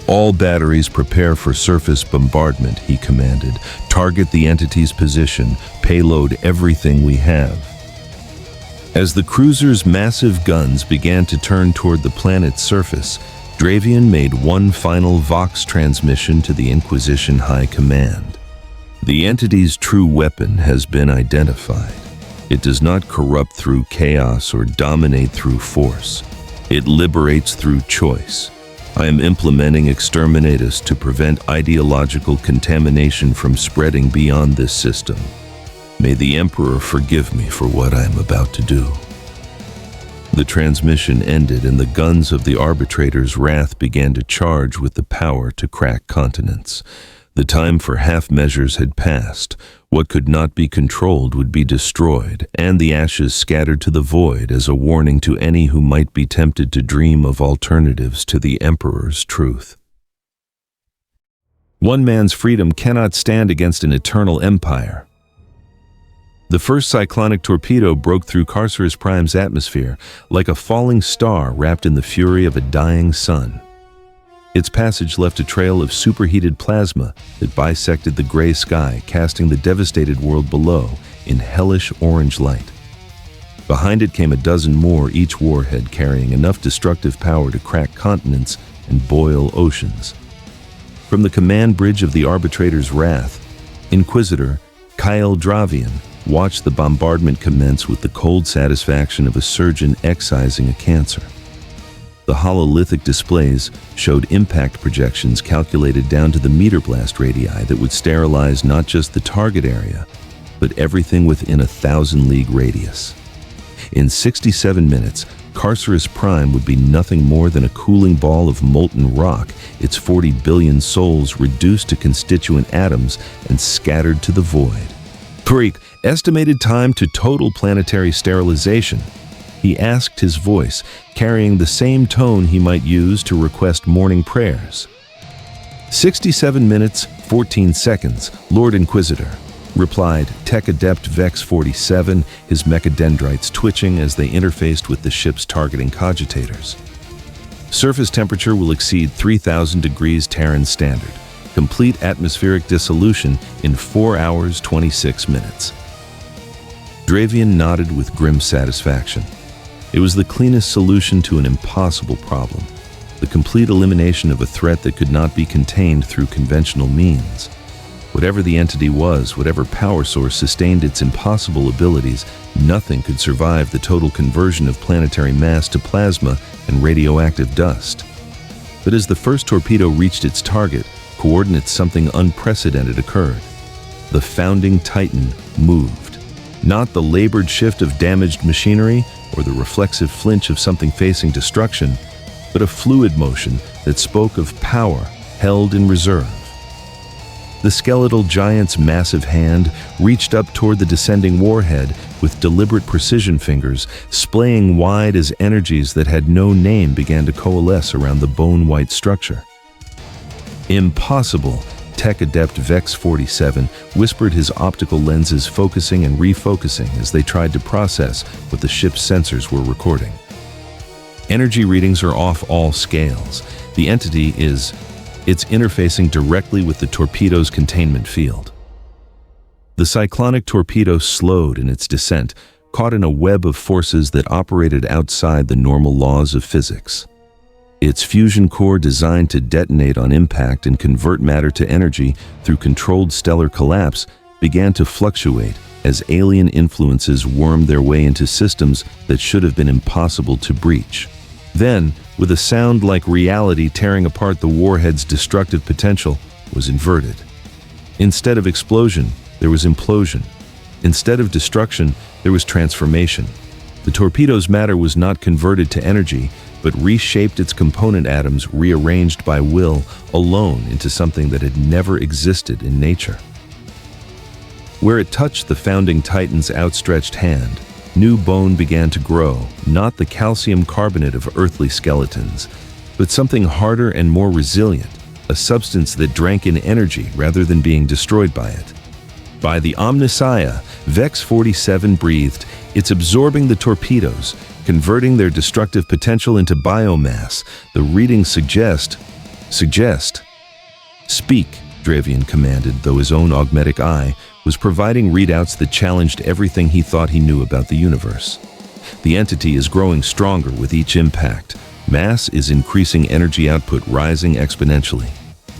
S1: All batteries prepare for surface bombardment, he commanded. Target the entity's position, payload everything we have. As the cruiser's massive guns began to turn toward the planet's surface, Dravian made one final Vox transmission to the Inquisition High Command. The entity's true weapon has been identified. It does not corrupt through chaos or dominate through force. It liberates through choice. I am implementing Exterminatus to prevent ideological contamination from spreading beyond this system. May the Emperor forgive me for what I am about to do. The transmission ended and the guns of the Arbitrator's Wrath began to charge with the power to crack continents. The time for half measures had passed. What could not be controlled would be destroyed, and the ashes scattered to the void as a warning to any who might be tempted to dream of alternatives to the Emperor's truth. One man's freedom cannot stand against an eternal empire. The first cyclonic torpedo broke through Carcerus Prime's atmosphere like a falling star wrapped in the fury of a dying sun. Its passage left a trail of superheated plasma that bisected the gray sky, casting the devastated world below in hellish orange light. Behind it came a dozen more, each warhead carrying enough destructive power to crack continents and boil oceans. From the command bridge of the Arbitrator's Wrath, Inquisitor Kyle Dravian watched the bombardment commence with the cold satisfaction of a surgeon excising a cancer. The hololithic displays showed impact projections calculated down to the meter blast radii that would sterilize not just the target area, but everything within a 1,000-league radius. In 67 minutes, Carcerus Prime would be nothing more than a cooling ball of molten rock, its 40 billion souls reduced to constituent atoms and scattered to the void. Tariq, estimated time to total planetary sterilization. He asked, his voice carrying the same tone he might use to request morning prayers. 67 minutes, 14 seconds, Lord Inquisitor, replied Tech Adept Vex 47, his mechadendrites twitching as they interfaced with the ship's targeting cogitators. Surface temperature will exceed 3,000 degrees Terran Standard. Complete atmospheric dissolution in 4 hours, 26 minutes. Dravian nodded with grim satisfaction. It was the cleanest solution to an impossible problem, the complete elimination of a threat that could not be contained through conventional means. Whatever the entity was, whatever power source sustained its impossible abilities, nothing could survive the total conversion of planetary mass to plasma and radioactive dust. But as the first torpedo reached its target, coordinates something unprecedented occurred. The founding Titan moved. Not the labored shift of damaged machinery or the reflexive flinch of something facing destruction, but a fluid motion that spoke of power held in reserve. The skeletal giant's massive hand reached up toward the descending warhead with deliberate precision fingers, splaying wide as energies that had no name began to coalesce around the bone-white structure. Impossible, Tech Adept Vex 47 whispered, his optical lenses focusing and refocusing as they tried to process what the ship's sensors were recording. Energy readings are off all scales. The entity it's interfacing directly with the torpedo's containment field. The cyclonic torpedo slowed in its descent, caught in a web of forces that operated outside the normal laws of physics. Its fusion core, designed to detonate on impact and convert matter to energy through controlled stellar collapse, began to fluctuate as alien influences wormed their way into systems that should have been impossible to breach. Then, with a sound like reality tearing apart the warhead's destructive potential, was inverted. Instead of explosion, there was implosion. Instead of destruction, there was transformation. The torpedo's matter was not converted to energy, but reshaped its component atoms, rearranged by will alone into something that had never existed in nature. Where it touched the founding Titan's outstretched hand, new bone began to grow, not the calcium carbonate of earthly skeletons, but something harder and more resilient, a substance that drank in energy rather than being destroyed by it. By the Omnissiah, Vex 47 breathed, it's absorbing the torpedoes, converting their destructive potential into biomass. The readings suggest. Speak, Dravian commanded, though his own augmetic eye was providing readouts that challenged everything he thought he knew about the universe. The entity is growing stronger with each impact. Mass is increasing, energy output rising exponentially.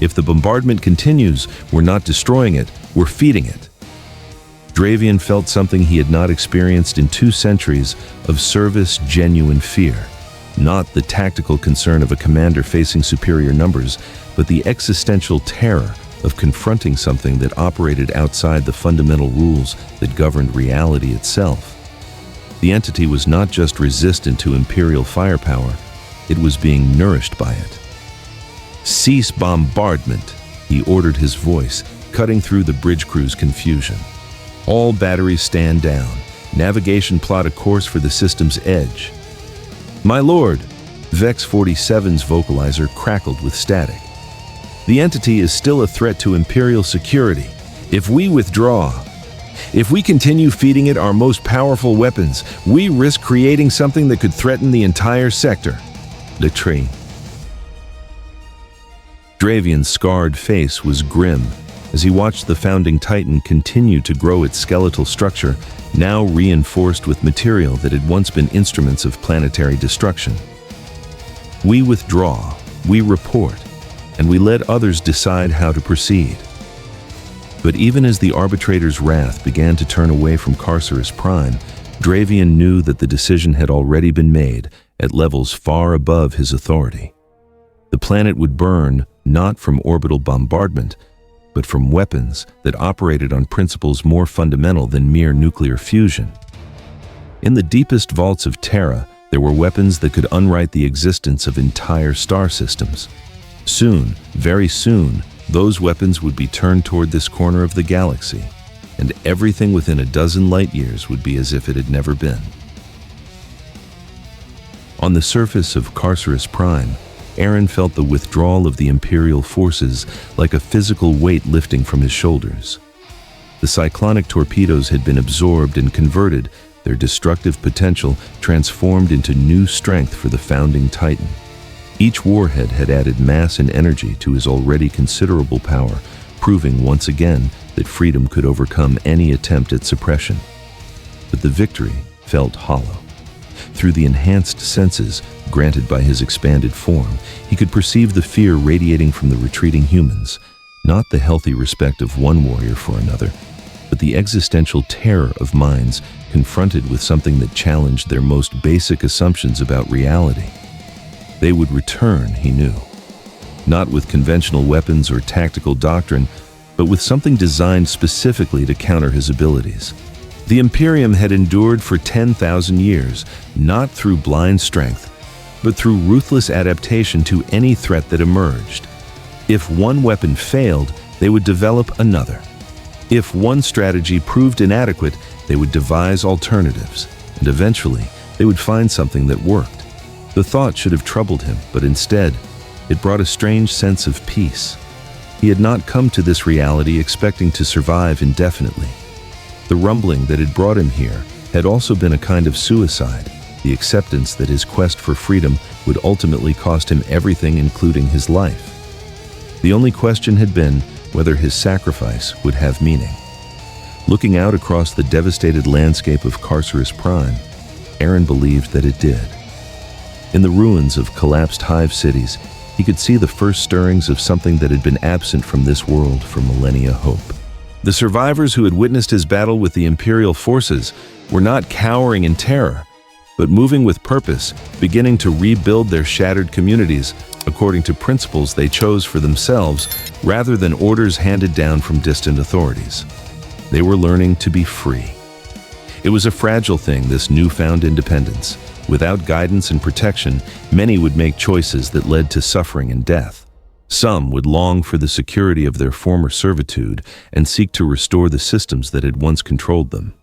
S1: If the bombardment continues, we're not destroying it, we're feeding it. Dravian felt something he had not experienced in 2 centuries of service, genuine fear. Not the tactical concern of a commander facing superior numbers, but the existential terror of confronting something that operated outside the fundamental rules that governed reality itself. The entity was not just resistant to Imperial firepower, it was being nourished by it. "Cease bombardment," he ordered, his voice cutting through the bridge crew's confusion. "All batteries stand down. Navigation plot a course for the system's edge." "My lord," Vex 47's vocalizer crackled with static. "The entity is still a threat to Imperial security. If we withdraw, if we continue feeding it our most powerful weapons, we risk creating something that could threaten the entire sector." Latry. Dravian's scarred face was grim as he watched the founding Titan continue to grow its skeletal structure, now reinforced with material that had once been instruments of planetary destruction. "We withdraw, we report, and we let others decide how to proceed." But even as the arbitrator's wrath began to turn away from Carceres Prime, Dravian knew that the decision had already been made at levels far above his authority. The planet would burn not from orbital bombardment, but from weapons that operated on principles more fundamental than mere nuclear fusion. In the deepest vaults of Terra, there were weapons that could unwrite the existence of entire star systems. Soon, very soon, those weapons would be turned toward this corner of the galaxy, and everything within a dozen light-years would be as if it had never been. On the surface of Carceres Prime, Eren felt the withdrawal of the Imperial forces like a physical weight lifting from his shoulders. The cyclonic torpedoes had been absorbed and converted, their destructive potential transformed into new strength for the founding Titan. Each warhead had added mass and energy to his already considerable power, proving once again that freedom could overcome any attempt at suppression. But the victory felt hollow. Through the enhanced senses granted by his expanded form, he could perceive the fear radiating from the retreating humans, not the healthy respect of one warrior for another, but the existential terror of minds confronted with something that challenged their most basic assumptions about reality. They would return, he knew, not with conventional weapons or tactical doctrine, but with something designed specifically to counter his abilities. The Imperium had endured for 10,000 years, not through blind strength, but through ruthless adaptation to any threat that emerged. If one weapon failed, they would develop another. If one strategy proved inadequate, they would devise alternatives, and eventually, they would find something that worked. The thought should have troubled him, but instead, it brought a strange sense of peace. He had not come to this reality expecting to survive indefinitely. The rumbling that had brought him here had also been a kind of suicide, the acceptance that his quest for freedom would ultimately cost him everything, including his life. The only question had been whether his sacrifice would have meaning. Looking out across the devastated landscape of Carceres Prime, Eren believed that it did. In the ruins of collapsed hive cities, he could see the first stirrings of something that had been absent from this world for millennia hope. The survivors who had witnessed his battle with the Imperial forces were not cowering in terror, but moving with purpose, beginning to rebuild their shattered communities according to principles they chose for themselves rather than orders handed down from distant authorities. They were learning to be free. It was a fragile thing, this newfound independence. Without guidance and protection, many would make choices that led to suffering and death. Some would long for the security of their former servitude and seek to restore the systems that had once controlled them.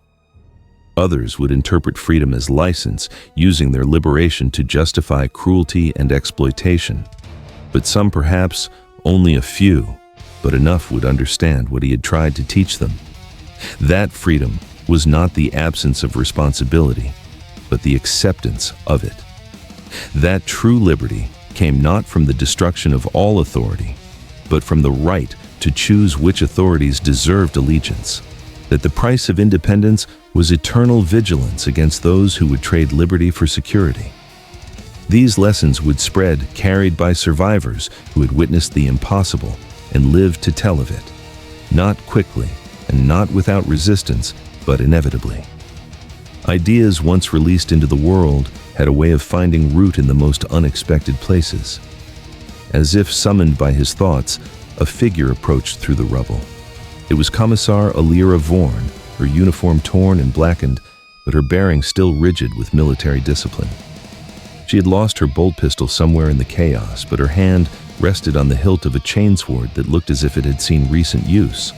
S1: Others would interpret freedom as license, using their liberation to justify cruelty and exploitation. But some, perhaps only a few, but enough, would understand what he had tried to teach them. That freedom was not the absence of responsibility, but the acceptance of it. That true liberty came not from the destruction of all authority, but from the right to choose which authorities deserved allegiance. That the price of independence was eternal vigilance against those who would trade liberty for security. These lessons would spread, carried by survivors who had witnessed the impossible and lived to tell of it, not quickly and not without resistance, but inevitably. Ideas once released into the world had a way of finding root in the most unexpected places. As if summoned by his thoughts, a figure approached through the rubble. It was Commissar Alira Vorn, her uniform torn and blackened, but her bearing still rigid with military discipline. She had lost her bolt pistol somewhere in the chaos, but her hand rested on the hilt of a chainsword that looked as if it had seen recent use.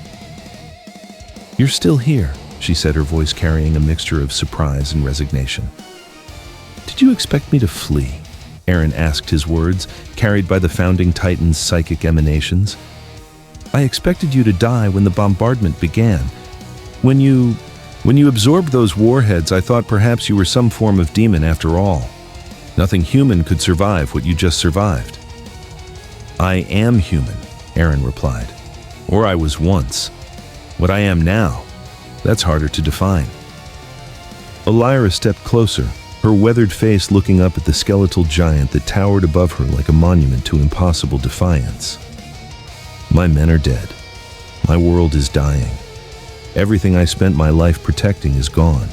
S1: "You're still here," she said, her voice carrying a mixture of surprise and resignation. "Did you expect me to flee?" Eren asked, his words carried by the founding Titan's psychic emanations. "I expected you to die when the bombardment began. When you absorbed those warheads, I thought perhaps you were some form of demon after all. Nothing human could survive what you just survived." "I am human," Eren replied. "Or I was once. What I am now, that's harder to define." Alira stepped closer, her weathered face looking up at the skeletal giant that towered above her like a monument to impossible defiance. "My men are dead. My world is dying. Everything I spent my life protecting is gone.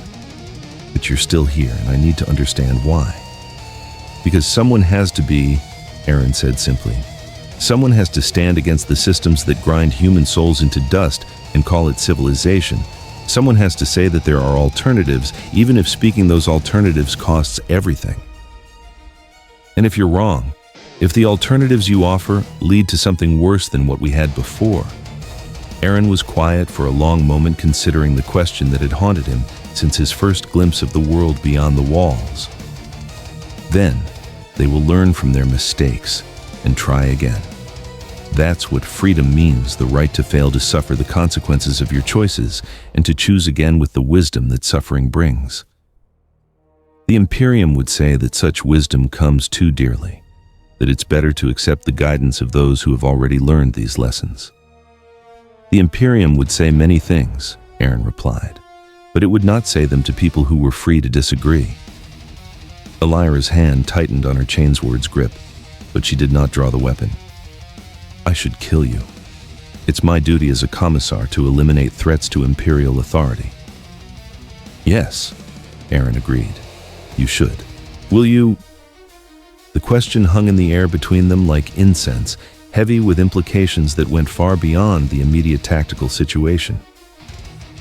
S1: But you're still here, and I need to understand why." "Because someone has to be," Eren said simply. "Someone has to stand against the systems that grind human souls into dust and call it civilization. Someone has to say that there are alternatives, even if speaking those alternatives costs everything. And if you're wrong, if the alternatives you offer lead to something worse than what we had before." Eren was quiet for a long moment, considering the question that had haunted him since his first glimpse of the world beyond the walls. "Then, they will learn from their mistakes and try again. That's what freedom means, the right to fail to suffer the consequences of your choices and to choose again with the wisdom that suffering brings. The Imperium would say that such wisdom comes too dearly, that it's better to accept the guidance of those who have already learned these lessons." "The Imperium would say many things," Eren replied, "but it would not say them to people who were free to disagree." Alira's hand tightened on her chainsword's grip, but she did not draw the weapon. "I should kill you. It's my duty as a commissar to eliminate threats to Imperial authority." "Yes," Eren agreed. "You should. Will you?" The question hung in the air between them like incense, heavy with implications that went far beyond the immediate tactical situation.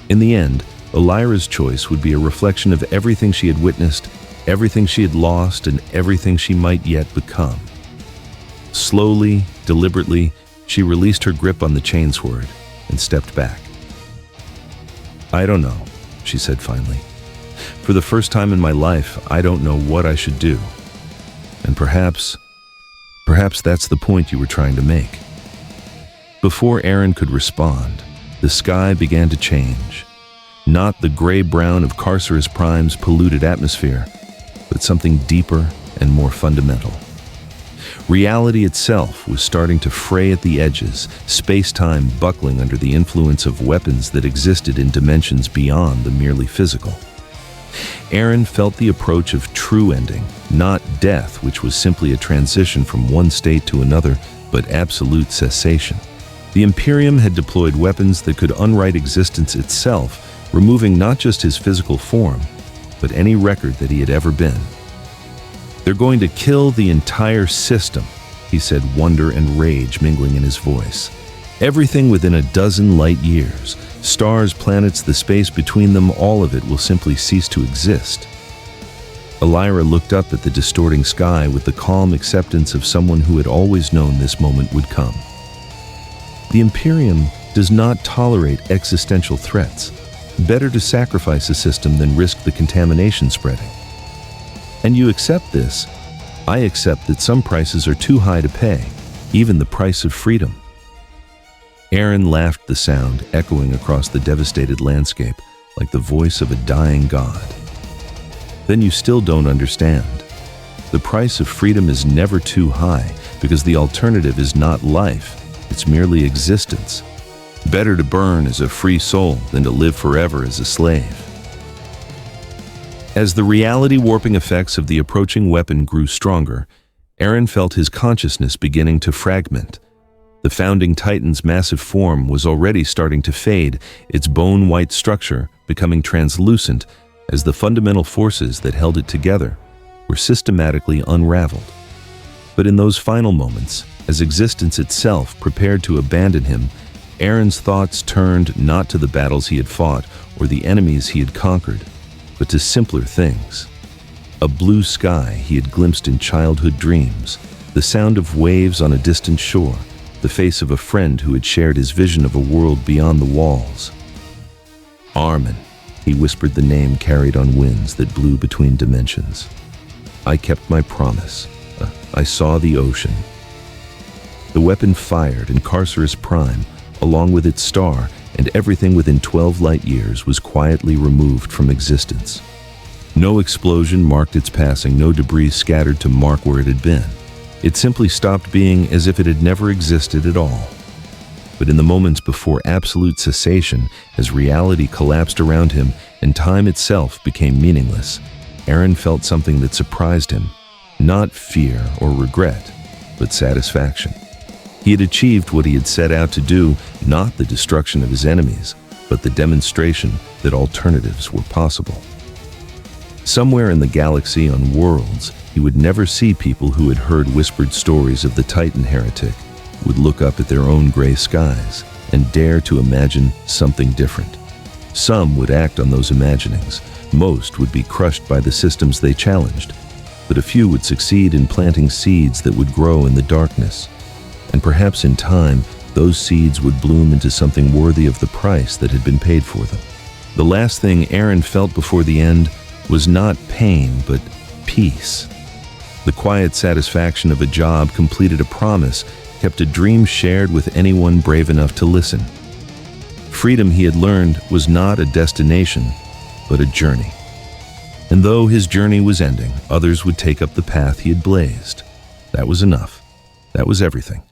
S1: In the end, Alira's choice would be a reflection of everything she had witnessed, everything she had lost, and everything she might yet become. Slowly, deliberately, she released her grip on the chainsword and stepped back. "I don't know," she said finally. "For the first time in my life, I don't know what I should do. And perhaps that's the point you were trying to make." Before Eren could respond, the sky began to change. Not the gray-brown of Carceres Prime's polluted atmosphere, but but something deeper and more fundamental. Reality itself was starting to fray at the edges, space-time buckling under the influence of weapons that existed in dimensions beyond the merely physical. Eren felt the approach of true ending, not death, which was simply a transition from one state to another, but absolute cessation. The Imperium had deployed weapons that could unwrite existence itself, removing not just his physical form, but any record that he had ever been. "They're going to kill the entire system," he said, wonder and rage mingling in his voice. "Everything within a dozen light years. Stars, planets, the space between them, all of it will simply cease to exist." Elira looked up at the distorting sky with the calm acceptance of someone who had always known this moment would come. The Imperium does not tolerate existential threats. Better to sacrifice a system than risk the contamination spreading. And you accept this. I accept that some prices are too high to pay, even the price of freedom. Eren laughed, the sound echoing across the devastated landscape like the voice of a dying god. "Then you still don't understand. The price of freedom is never too high because the alternative is not life, it's merely existence. Better to burn as a free soul than to live forever as a slave." As the reality-warping effects of the approaching weapon grew stronger, Eren felt his consciousness beginning to fragment. The founding Titan's massive form was already starting to fade, its bone-white structure becoming translucent as the fundamental forces that held it together were systematically unraveled. But in those final moments, as existence itself prepared to abandon him, Eren's thoughts turned not to the battles he had fought or the enemies he had conquered, but to simpler things. A blue sky he had glimpsed in childhood dreams, the sound of waves on a distant shore, the face of a friend who had shared his vision of a world beyond the walls. "Armin," he whispered, the name carried on winds that blew between dimensions. "I kept my promise. I saw the ocean." The weapon fired, and Carcerus Prime, along with its star and everything within 12 light years, was quietly removed from existence. No explosion marked its passing, no debris scattered to mark where it had been. It simply stopped being, as if it had never existed at all. But in the moments before absolute cessation, as reality collapsed around him and time itself became meaningless, Eren felt something that surprised him. Not fear or regret, but satisfaction. He had achieved what he had set out to do, not the destruction of his enemies, but the demonstration that alternatives were possible. Somewhere in the galaxy, on worlds he would never see, people who had heard whispered stories of the Titan heretic would look up at their own gray skies and dare to imagine something different. Some would act on those imaginings. Most would be crushed by the systems they challenged, but a few would succeed in planting seeds that would grow in the darkness. And perhaps in time, those seeds would bloom into something worthy of the price that had been paid for them. The last thing Eren felt before the end was not pain, but peace. The quiet satisfaction of a job completed, a promise kept, a dream shared with anyone brave enough to listen. Freedom, he had learned, was not a destination, but a journey. And though his journey was ending, others would take up the path he had blazed. That was enough. That was everything.